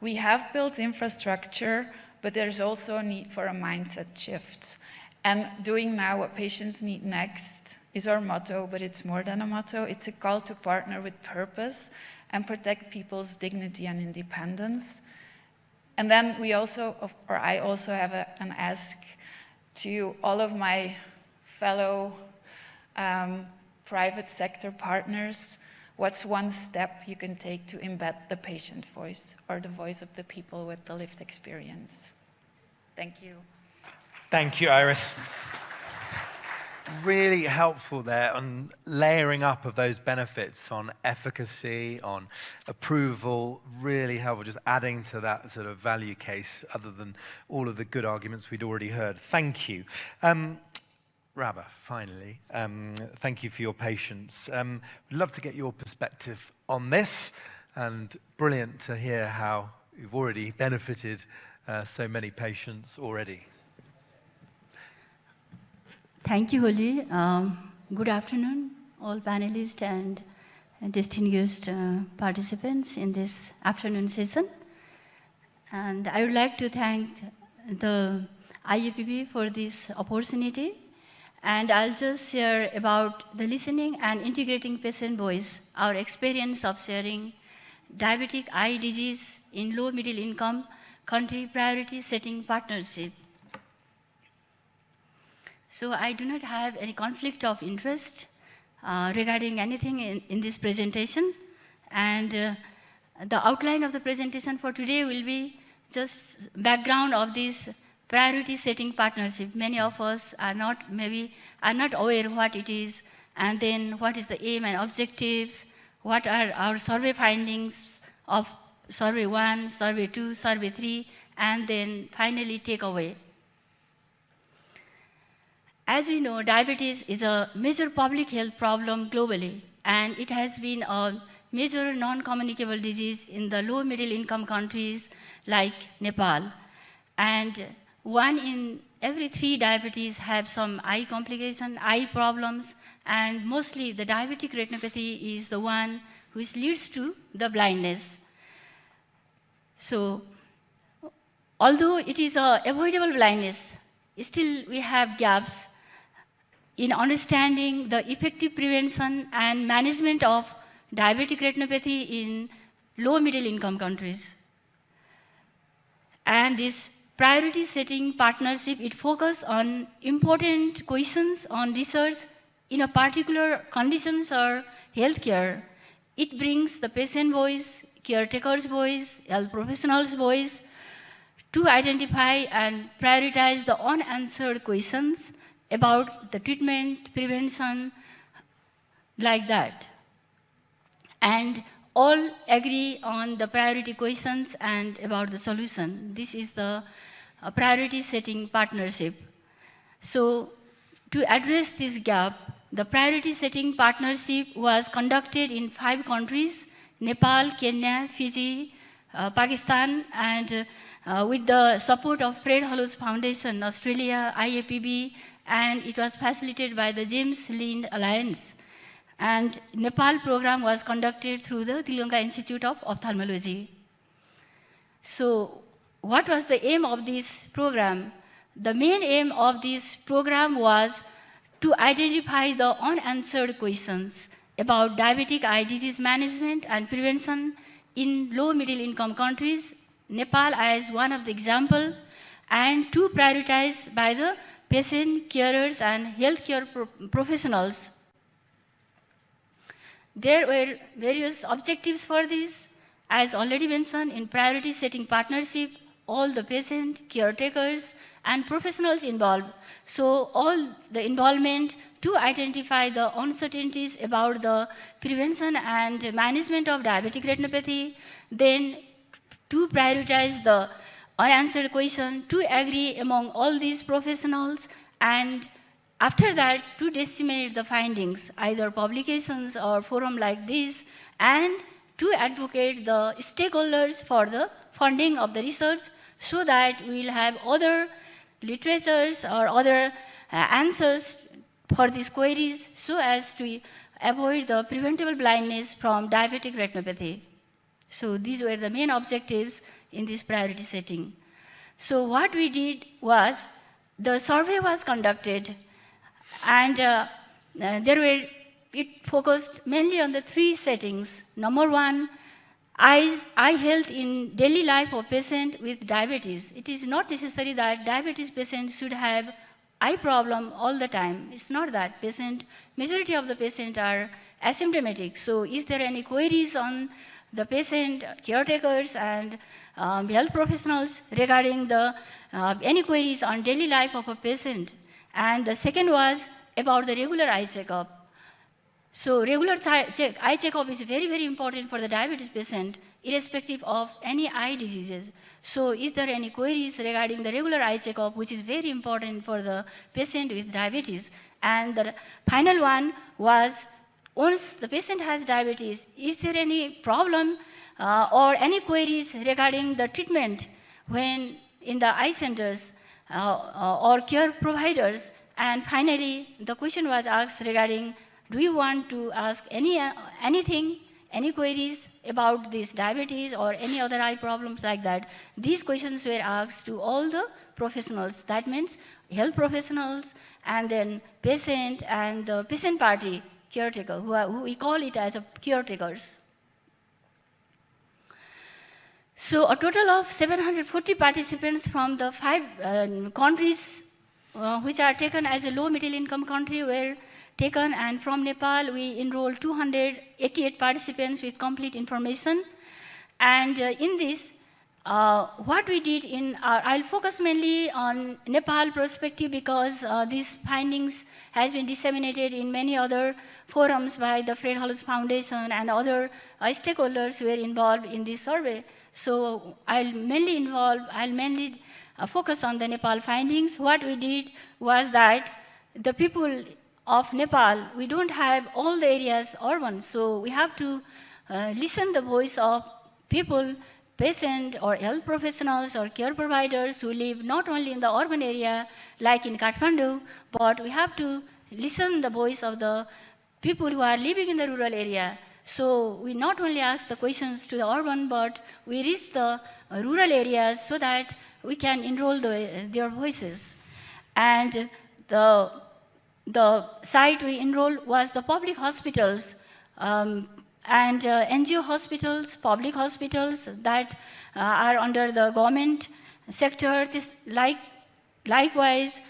We have built infrastructure, but there's also a need for a mindset shift. And doing now what patients need next is our motto, but it's more than a motto. It's a call to partner with purpose and protect people's dignity and independence. And then I also have an ask to all of my fellow private sector partners. What's one step you can take to embed the patient voice or the voice of the people with the lived experience? Thank you. Thank you, Iris. Really helpful there on layering up of those benefits on efficacy, on approval, really helpful, just adding to that sort of value case other than all of the good arguments we'd already heard. Thank you. Rabah, finally, thank you for your patience. We'd love to get your perspective on this, and brilliant to hear how you've already benefited so many patients already. Thank you, Holly. Good afternoon, all panelists and distinguished participants in this afternoon session. And I would like to thank the IUPB for this opportunity. And I'll just share about the listening and integrating patient voice, our experience of sharing diabetic eye disease in low middle income country priority setting partnership. So I do not have any conflict of interest regarding anything in this presentation. And the outline of the presentation for today will be just background of this priority setting partnership. Many of us are not aware what it is, and then what is the aim and objectives, what are our survey findings of survey 1, survey 2, survey 3, and then finally takeaway. As we know, diabetes is a major public health problem globally, and it has been a major non-communicable disease in the low middle income countries like Nepal. And 1 in every 3 diabetes have some eye complication, eye problems, and mostly the diabetic retinopathy is the one which leads to the blindness. So, although it is a avoidable blindness, still we have gaps in understanding the effective prevention and management of diabetic retinopathy in low middle income countries. And this priority setting partnership, it focuses on important questions on research in a particular conditions or healthcare. It brings the patient voice, caretaker's voice, health professionals' voice to identify and prioritize the unanswered questions about the treatment, prevention, like that. And all agree on the priority questions and about the solution. This is the priority setting partnership. So to address this gap, the priority setting partnership was conducted in 5 countries, Nepal, Kenya, Fiji, Pakistan, and with the support of Fred Hollows Foundation, Australia, IAPB, and it was facilitated by the James Lind Alliance. And Nepal program was conducted through the Tilganga Institute of Ophthalmology. So what was the aim of this program? The main aim of this program was to identify the unanswered questions about diabetic eye disease management and prevention in low middle income countries, Nepal as one of the example, and to prioritize by the patient, carers, and healthcare professionals. There were various objectives for this. As already mentioned, in priority setting partnership, all the patient, caretakers, and professionals involved. So all the involvement to identify the uncertainties about the prevention and management of diabetic retinopathy, then to prioritize the unanswered question, to agree among all these professionals, and after that, to disseminate the findings, either publications or forum like this, and to advocate the stakeholders for the funding of the research so that we will have other literatures or other answers for these queries so as to avoid the preventable blindness from diabetic retinopathy. So these were the main objectives in this priority setting. So what we did was, the survey was conducted, and it focused mainly on the 3 settings. Number 1, eye health in daily life of patient with diabetes. It is not necessary that diabetes patients should have eye problem all the time. It's not that. Majority of the patients are asymptomatic. So is there any queries on the patient, caretakers, and health professionals regarding the any queries on daily life of a patient? And the second was about the regular eye checkup. So regular eye checkup is very, very important for the diabetes patient, irrespective of any eye diseases. So is there any queries regarding the regular eye checkup, which is very important for the patient with diabetes? And the final one was, once the patient has diabetes, is there any problem or any queries regarding the treatment when in the eye centers or care providers? And finally, the question was asked regarding, do you want to ask anything, any queries about this diabetes or any other eye problems like that? These questions were asked to all the professionals. That means health professionals, and then patient and the patient party caretaker, who we call it as a caretakers. So a total of 740 participants from the 5 countries which are taken as a low middle income country were taken, and from Nepal we enrolled 288 participants with complete information. And in this, what we did I'll focus mainly on Nepal perspective because these findings has been disseminated in many other forums by the Fred Hollows Foundation and other stakeholders who were involved in this survey. So I'll mainly focus on the Nepal findings. What we did was that the people of Nepal, we don't have all the areas urban, so we have to listen the voice of people, patient or health professionals or care providers who live not only in the urban area like in Kathmandu, but we have to listen the voice of the people who are living in the rural area. So we not only ask the questions to the urban, but we reach the rural areas so that we can enroll their voices. And the site we enrolled was the public hospitals and NGO hospitals, public hospitals that are under the government sector. Likewise,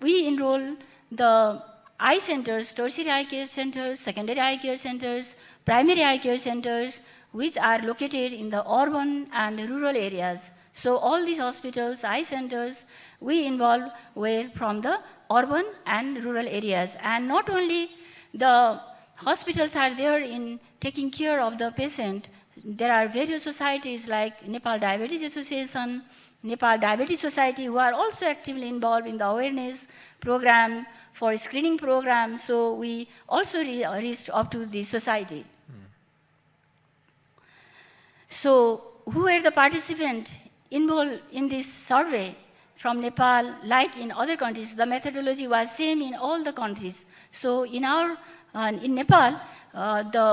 we enroll the eye centers, tertiary eye care centers, secondary eye care centers, primary eye care centers, which are located in the urban and rural areas. So all these hospitals, eye centers, we involve were from the urban and rural areas. And not only the hospitals are there in taking care of the patient, there are various societies like Nepal Diabetes Association, Nepal Diabetes Society, who are also actively involved in the awareness program, for screening program. So we also reached up to the society. So who were the participants involved in this survey from Nepal? Like in other countries, the methodology was same in all the countries. So in Nepal,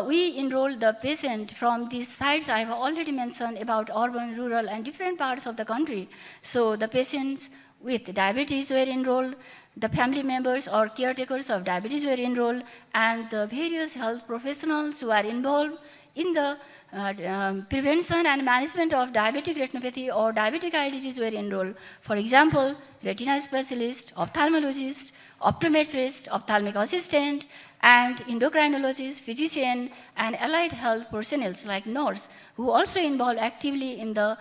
we enrolled the patient from these sites I have already mentioned about urban, rural, and different parts of the country. So the patients with diabetes were enrolled, the family members or caretakers of diabetes were enrolled, and the various health professionals who are involved in the prevention and management of diabetic retinopathy or diabetic eye disease were enrolled. For example, retina specialist, ophthalmologist, optometrist, ophthalmic assistant, and endocrinologist, physician, and allied health personnel like nurse, who also involved actively in the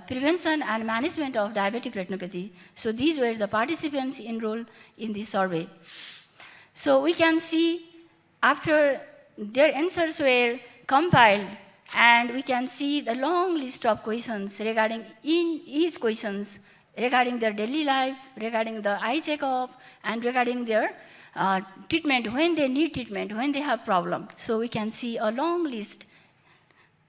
prevention and management of diabetic retinopathy. So these were the participants enrolled in this survey. So we can see after their answers were compiled, and we can see the long list of questions regarding in each questions regarding their daily life, regarding the eye checkup, and regarding their treatment, when they need treatment, when they have problem. So we can see a long list.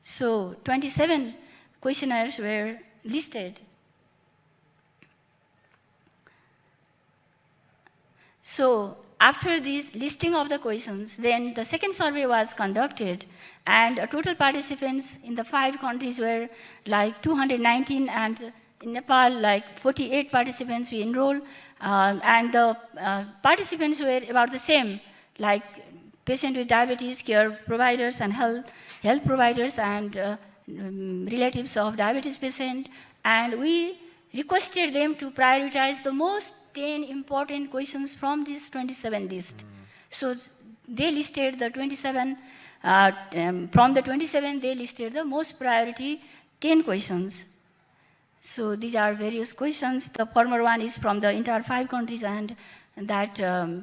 So 27 questionnaires were listed. So after this listing of the questions, then the second survey was conducted, and total participants in the 5 countries were like 219, and in Nepal, like 48 participants we enrolled, and the participants were about the same, like patient with diabetes, care providers, and health providers, and relatives of diabetes patient, and we requested them to prioritize the most 10 important questions from this 27 list. So they listed the 27, from the 27 they listed the most priority 10 questions. So these are various questions. The former one is from the entire 5 countries, and that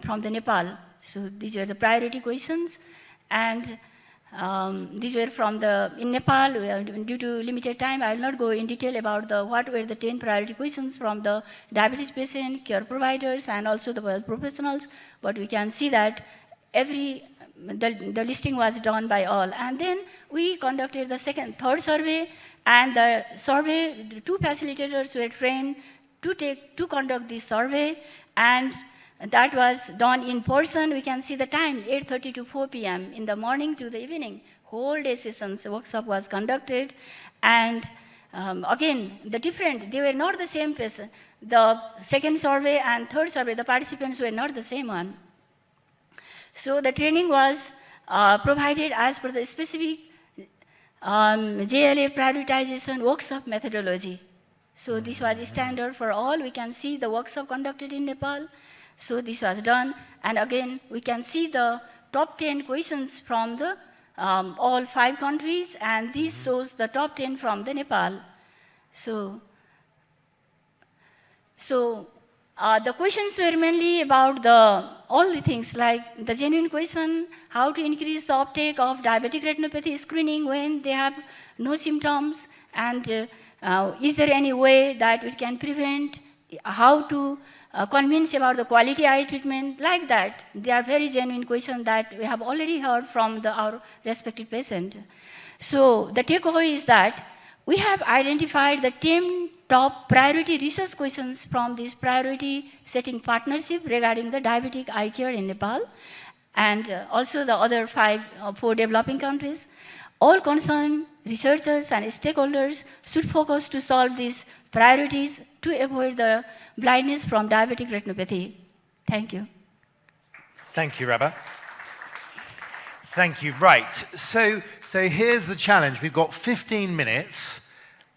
from the Nepal. So these are the priority questions, and these were from in Nepal. Due to limited time, I will not go in detail about what were the 10 priority questions from the diabetes patient, care providers, and also the health professionals. But we can see that the listing was done by all. And then we conducted the third survey, and the 2 facilitators were trained to conduct this survey, and that was done in person. We can see the time, 8:30 to 4 p.m. in the morning to the evening. Whole day sessions, workshop was conducted. And again, they were not the same person. The second survey and third survey, the participants were not the same one. So the training was provided as per the specific JLA prioritization workshop methodology. So this was standard for all. We can see the workshop conducted in Nepal. So this was done, and again we can see the top 10 questions from the all 5 countries, and this shows the top 10 from the Nepal. So the questions were mainly about all the things like the genuine question, how to increase the uptake of diabetic retinopathy screening when they have no symptoms, and is there any way that we can prevent, how to convince about the quality eye treatment, like that. They are very genuine questions that we have already heard from our respective patient. So the takeaway is that we have identified the 10 top priority research questions from this priority setting partnership regarding the diabetic eye care in Nepal, and also the other 4 developing countries. All concerned researchers and stakeholders should focus to solve these priorities to avoid the blindness from diabetic retinopathy. Thank you. Thank you, Rabba. Thank you. Right. So here's the challenge. We've got 15 minutes.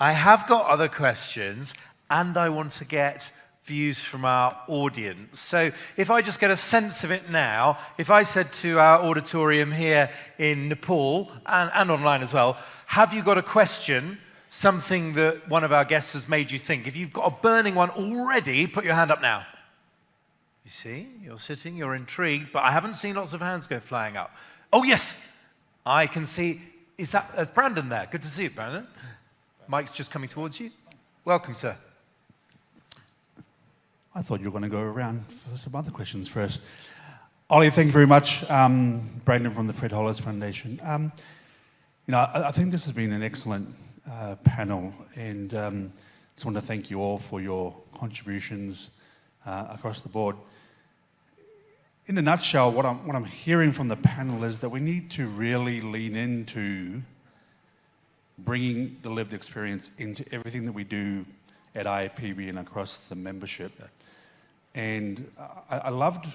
I have got other questions, and I want to get views from our audience. So if I just get a sense of it now, if I said to our auditorium here in Nepal, and online as well, have you got a question, something that one of our guests has made you think? If you've got a burning one already, put your hand up now. You see, you're sitting, you're intrigued, but I haven't seen lots of hands go flying up. Oh yes, I can see, that's Brandon there. Good to see you, Brandon. Mike's just coming towards you. Welcome, sir. I thought you were going to go around for some other questions first. Ollie, thank you very much. Brandon from the Fred Hollis Foundation. I think this has been an excellent panel, and just want to thank you all for your contributions across the board. In a nutshell, what I'm hearing from the panel is that we need to really lean into bringing the lived experience into everything that we do at IAPB and across the membership. And I loved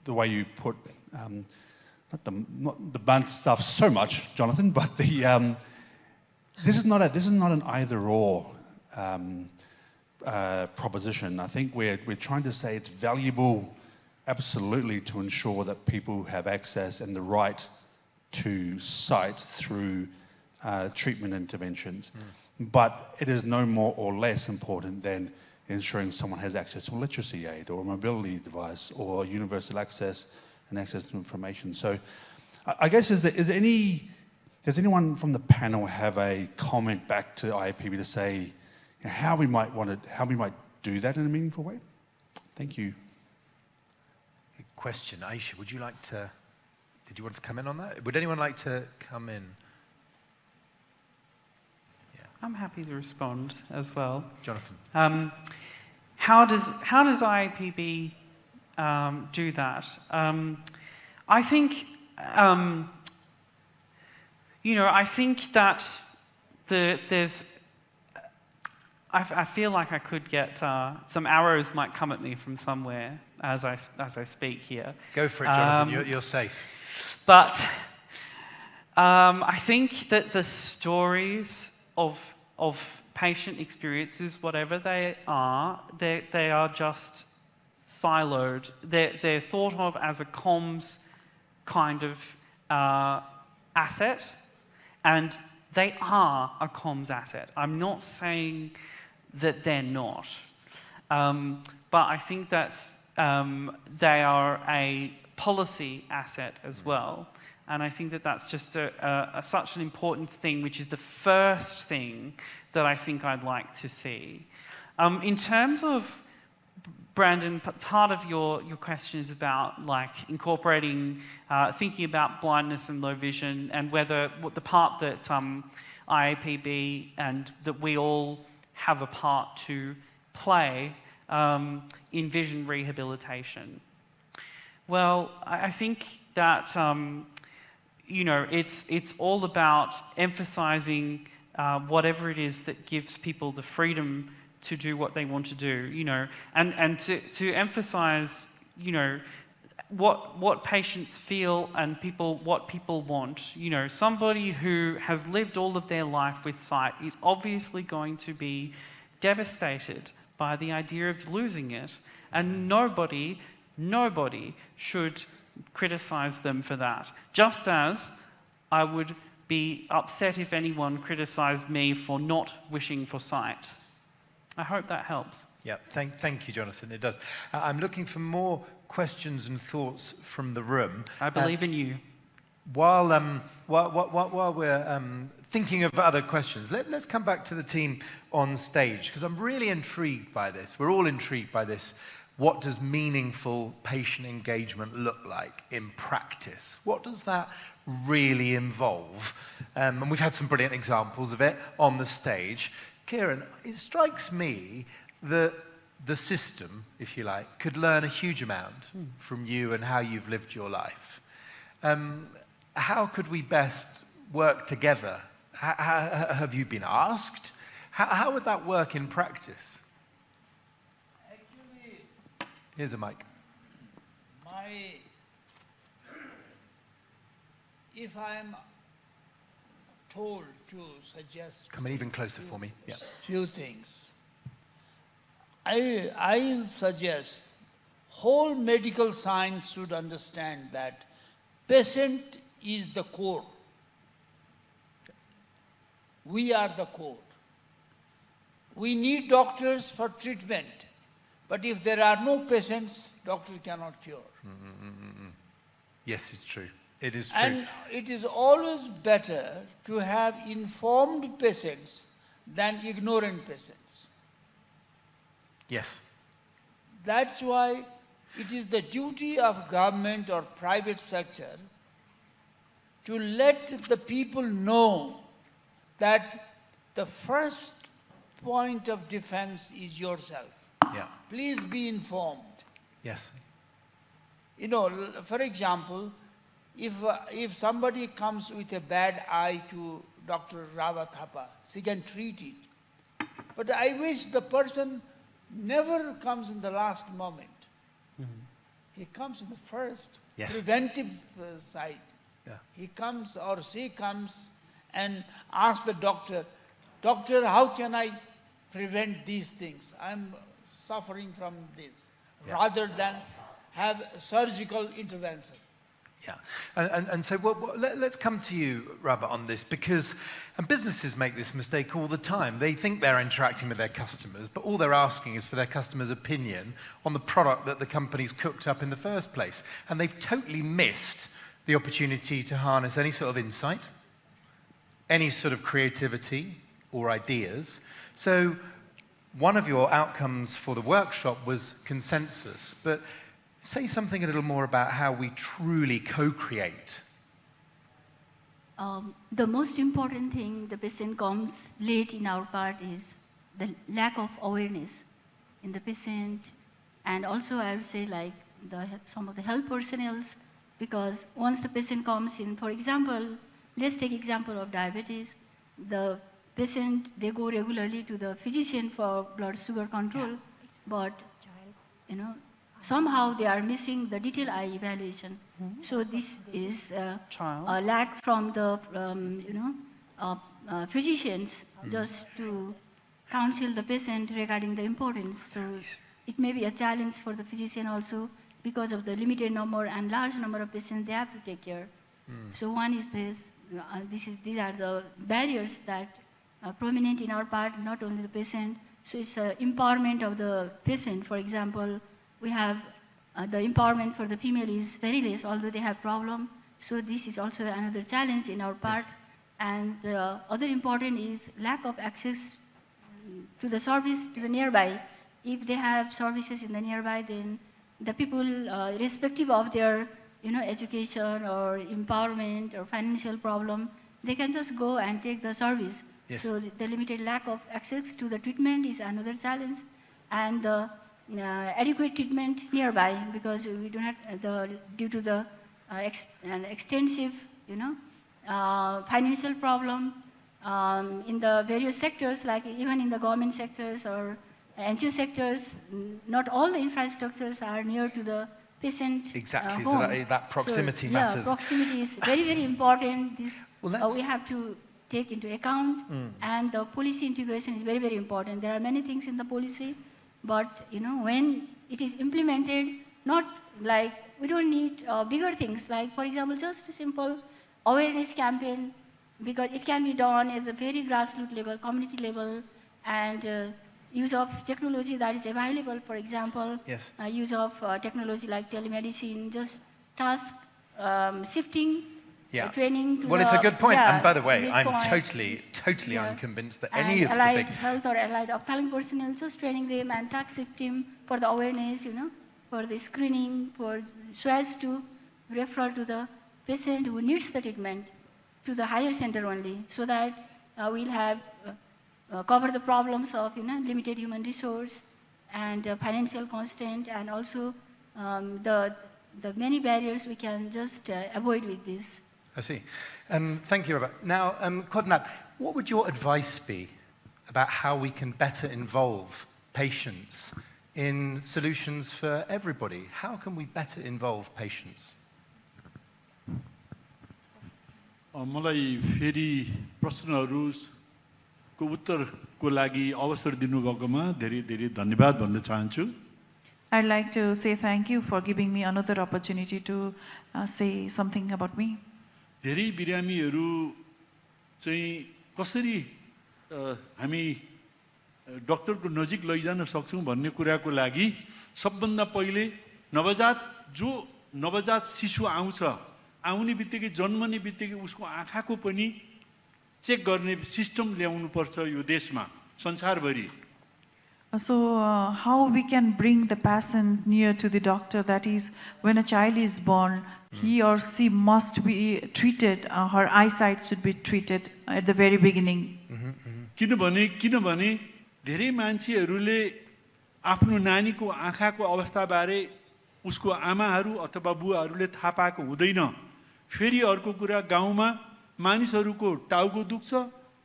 the way you put, not the blunt stuff so much, Jonathan, but this is not an either-or proposition. I think we're trying to say it's valuable, absolutely, to ensure that people have access and the right to sight through treatment interventions. But it is no more or less important than ensuring someone has access to a literacy aid or a mobility device or universal access and access to information. So I guess, does anyone from the panel have a comment back to IAPB to say how we might do that in a meaningful way? Thank you. Good question. Aisha, did you want to come in on that? Would anyone like to come in? I'm happy to respond as well. Jonathan. How does IAPB do that? I think I think that there's. I feel like I could get some arrows might come at me from somewhere as I speak here. Go for it, Jonathan. You're safe. But I think that the stories of patient experiences, whatever they are just siloed. They're thought of as a comms kind of asset, and they are a comms asset. I'm not saying that they're not, but I think that they are a policy asset as well. And I think that that's just such an important thing, which is the first thing that I think I'd like to see. In terms of, Brandon, part of your question is about like incorporating, thinking about blindness and low vision, and what the part that IAPB and that we all have a part to play in vision rehabilitation. Well, I think that it's all about emphasizing whatever it is that gives people the freedom to do what they want to do, and to emphasize, what patients feel and what people want. Somebody who has lived all of their life with sight is obviously going to be devastated by the idea of losing it, and nobody should criticize them for that. Just as I would be upset if anyone criticized me for not wishing for sight. I hope that helps. Yeah, thank you, Jonathan. It does. I'm looking for more questions and thoughts from the room. I believe in you. While we're thinking of other questions, let's come back to the team on stage, because I'm really intrigued by this. We're all intrigued by this. What does meaningful patient engagement look like in practice? What does that really involve? And we've had some brilliant examples of it on the stage. Kieran, it strikes me that the system, if you like, could learn a huge amount from you and how you've lived your life. How could we best work together? Have you been asked? How would that work in practice? Actually, here's a mic. If I'm told to suggest. Come in even closer for me. Yeah. Few things. I suggest whole medical science should understand that patient is the core. We are the core. We need doctors for treatment, but if there are no patients, doctor cannot cure. Yes, it's true. It is true. And it is always better to have informed patients than ignorant patients. Yes. That's why it is the duty of government or private sector to let the people know that the first point of defense is yourself. Yeah. Please be informed. Yes. You know, for example, if somebody comes with a bad eye to Dr. Rava Thapa, she can treat it. But I wish the person never comes in the last moment. He comes in the first, Yes. preventive side. Yeah. He comes or she comes and asks the doctor, "Doctor, how can I prevent these things? I'm suffering from this," Yeah. rather than have surgical intervention. Yeah, and so let's come to you, Rabba, on this, because businesses make this mistake all the time. They think they're interacting with their customers, but all they're asking is for their customers' opinion on the product that the company's cooked up in the first place. And they've totally missed the opportunity to harness any sort of insight, any sort of creativity or ideas. So one of your outcomes for the workshop was consensus, but say something a little more about how we truly co-create. The most important thing the patient comes late in our part is the lack of awareness in the patient, and also I would say like some of the health personnel, because once the patient comes in, for example, let's take example of diabetes, the patient, they go regularly to the physician for blood sugar control, but you know, somehow they are missing the detailed eye evaluation. So this is a lack from the physicians just to counsel the patient regarding the importance. So it may be a challenge for the physician also because of the limited number and large number of patients they have to take care. So one is this. These are the barriers that are prominent in our part, not only the patient. So it's empowerment of the patient. For example, we have the empowerment for the female is very less, although they have problem. So this is also another challenge in our part. Yes. And the other important is lack of access to the service to the nearby. If they have services in the nearby, then the people, irrespective of their education or empowerment or financial problem, they can just go and take the service. Yes. So the limited lack of access to the treatment is another challenge. And the adequate treatment nearby, because we do not, due to the extensive, financial problem in the various sectors, like even in the government sectors or NGO sectors, not all the infrastructures are near to the patient Exactly, home. So that proximity matters. Yeah, proximity is very, very important. This we have to take into account, and the policy integration is very, very important. There are many things in the policy, but when it is implemented, not like we don't need bigger things, like for example, just a simple awareness campaign, because it can be done at the very grassroots level, community level, and use of technology that is available, for example, yes. Use of technology like telemedicine, just task shifting, training to it's a good point. And by the way, I'm midpoint. totally unconvinced that and any of allied the big health or allied ophthalmic personnel, just training them and task shifting for the awareness, for the screening, so as to refer to the patient who needs the treatment to the higher center only, so that we'll have cover the problems of limited human resource and financial constraint, and also the many barriers we can just avoid with this. I see. Thank you, Robert. Now, Kodnat, what would your advice be about how we can better involve patients in solutions for everybody? How can we better involve patients? मलाई फेरि प्रश्नहरूको उत्तरको लागि अवसर दिनुभएकोमा धेरै धेरै धन्यवाद भन्न चाहन्छु। I'd like to say thank you for giving me another opportunity to say something about me. धेरै बिरामीहरू चाहिँ कसरी हामी डाक्टरको नजिक लैजान सक्छौं भन्ने कुराको लागि सबभन्दा पहिले नवजात शिशु आउने बित्तिकै जन्मने बित्तिकै उसको आँखाको पनि चेक गर्ने सिस्टम ल्याउनु पर्छ यो देशमा संसारभरि। So how we can bring the patient near to the doctor, that is when a child is born, he or she must be treated, her eyesight should be treated at the very beginning. किनभने धेरै मान्छेहरूले आफ्नो नानीको आँखाको अवस्थाबारे उसको आमाहरू अथवा बुवाहरूले थाहा पाएको हुँदैन। फेरि अर्को कुरा गाउँमा मानिसहरूको टाउको दुख्छ,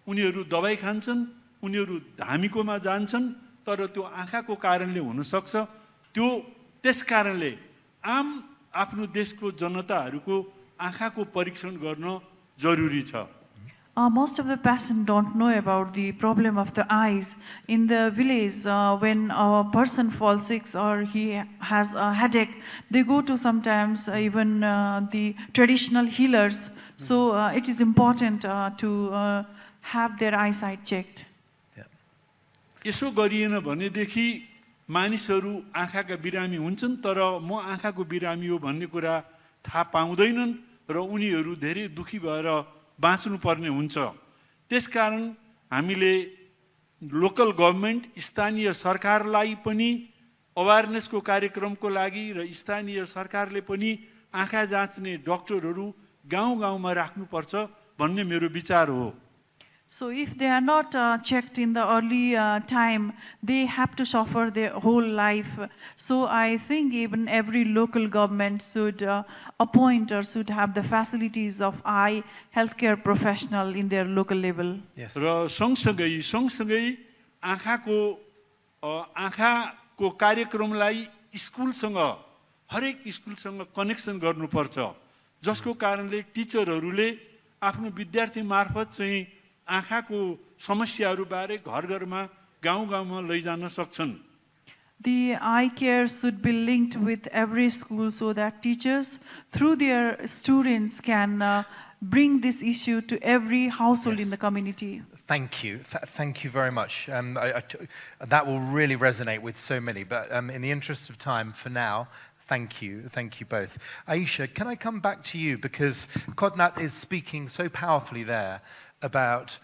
उनीहरू दबाई खान्छन्, उनीहरू धामीकोमा जान्छन्, तर त्यो आँखाको कारणले हुन सक्छ। त्यस कारणले आम आफ्नो देशको जनताहरूको आँखाको परीक्षण गर्न जरुरी छ। Most of the patients don't know about the problem of the eyes. In the village, when a person falls sick or he has a headache, they go to sometimes even the traditional healers. So it is important to have their eyesight checked. यसो गरिएन भनेदेखि मानिसहरू आँखाका बिरामी हुन्छन्, तर म आँखाको बिरामी हो भन्ने कुरा थाहा पाउँदैनन् र उनीहरू धेरै दुखी भएर बाँच्नु पर्ने हुन्छ। त्यसकारण हामीले लोकल गभर्नमेन्ट स्थानीय सरकारलाई पनि अवेयरनेसको कार्यक्रमको लागि र स्थानीय सरकारले पनि आँखा जाँच्ने डाक्टरहरू गाउँ-गाउँमा राख्नुपर्छ भन्ने मेरो विचार हो। So if they are not checked in the early time, they have to suffer their whole life. So I think even every local government should appoint or should have the facilities of eye healthcare professional in their local level. Yes. र सँगसँगै आँखाको कार्यक्रमलाई स्कुलसँग हरेक स्कुलसँग connection गर्नुपर्छ, जसको कारणले टिचरहरूले आफ्नो विद्यार्थी मार्फत चाहिँ आँखाको समस्याहरू बारे घर-घरमा गाउँ-गाउँमा लैजान सक्छन्। The eye care should be linked with every school so that teachers through their students can bring this issue to every household in the community. Thank you. Thank you very much. That will really resonate with so many, but in the interest of time for now, thank you both. Aisha, can I come back to you, because Kodnat is speaking so powerfully there about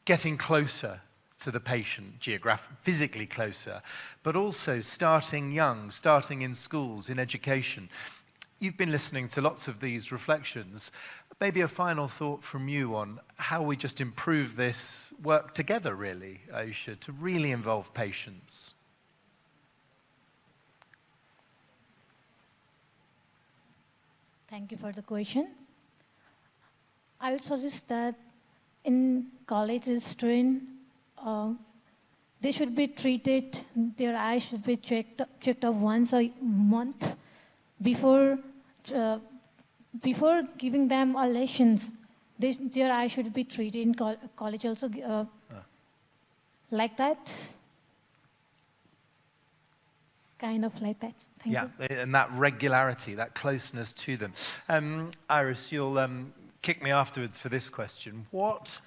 getting closer to the patient, physically closer, but also starting young, starting in schools, in education. You've been listening to lots of these reflections. Maybe a final thought from you on how we just improve this work together, really, Aisha, to really involve patients. Thank you for the question. I would suggest that in college students, they should be treated, their eyes should be checked up once a month before giving them a lessons. Their eyes should be treated in college also, like that. Kind of like that. Thank you. And that regularity, that closeness to them. Iris, you'll kick me afterwards for this question. What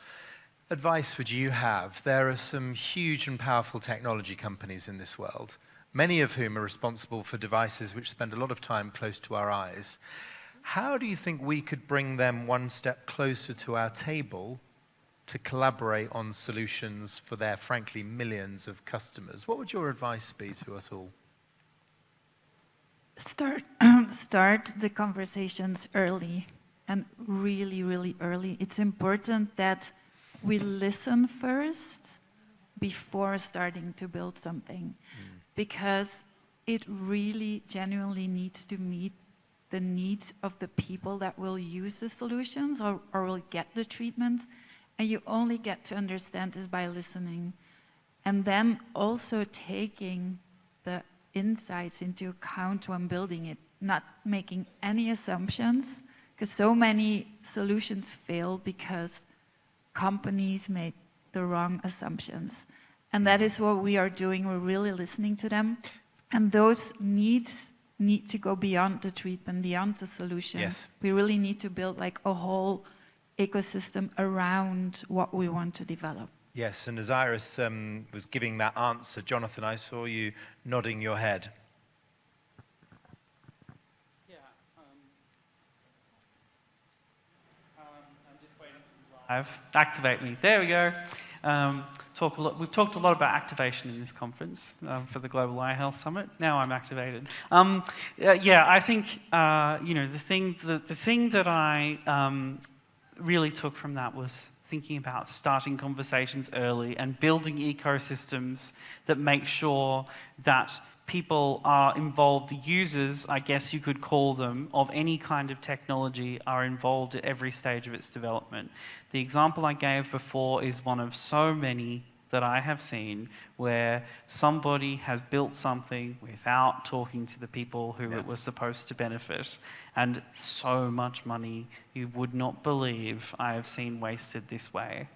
advice would you have? There are some huge and powerful technology companies in this world, many of whom are responsible for devices which spend a lot of time close to our eyes. How do you think we could bring them one step closer to our table to collaborate on solutions for their, frankly, millions of customers? What would your advice be to us all? Start the conversations early, and really, really early. It's important that we listen first before starting to build something, because it really genuinely needs to meet the needs of the people that will use the solutions or will get the treatment. And you only get to understand this by listening, and then also taking the insights into account when building it, not making any assumptions, Because so many solutions fail because companies make the wrong assumptions. And that is what we are doing. We're really listening to them. And those needs need to go beyond the treatment, beyond the solution. Yes. We really need to build like a whole ecosystem around what we want to develop. Yes, and as Iris was giving that answer, Jonathan, I saw you nodding your head. Yeah, I'm just waiting to live. Activate me. There we go. We've talked a lot about activation in this conference for the Global Eye Health Summit. Now I'm activated. Yeah, I think the thing that I really took from that was thinking about starting conversations early and building ecosystems that make sure that people are involved, the users, I guess you could call them, of any kind of technology are involved at every stage of its development. The example I gave before is one of so many that I have seen where somebody has built something without talking to the people who it was supposed to benefit. And so much money you would not believe I have seen wasted this way.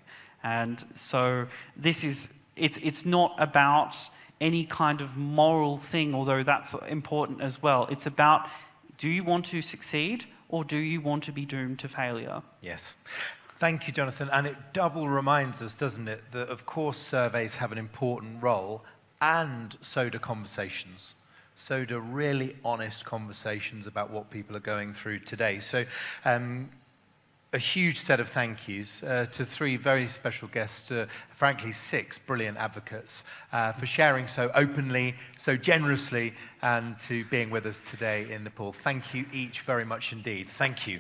And so this is, it's not about any kind of moral thing, although that's important as well. It's about, do you want to succeed or do you want to be doomed to failure? Yes. Thank you, Jonathan. And it double reminds us, doesn't it, that of course surveys have an important role, and so do conversations. So do really honest conversations about what people are going through today. So a huge set of thank yous to 3 very special guests, frankly 6 brilliant advocates, for sharing so openly, so generously, and to being with us today in Nepal. Thank you each very much indeed. Thank you.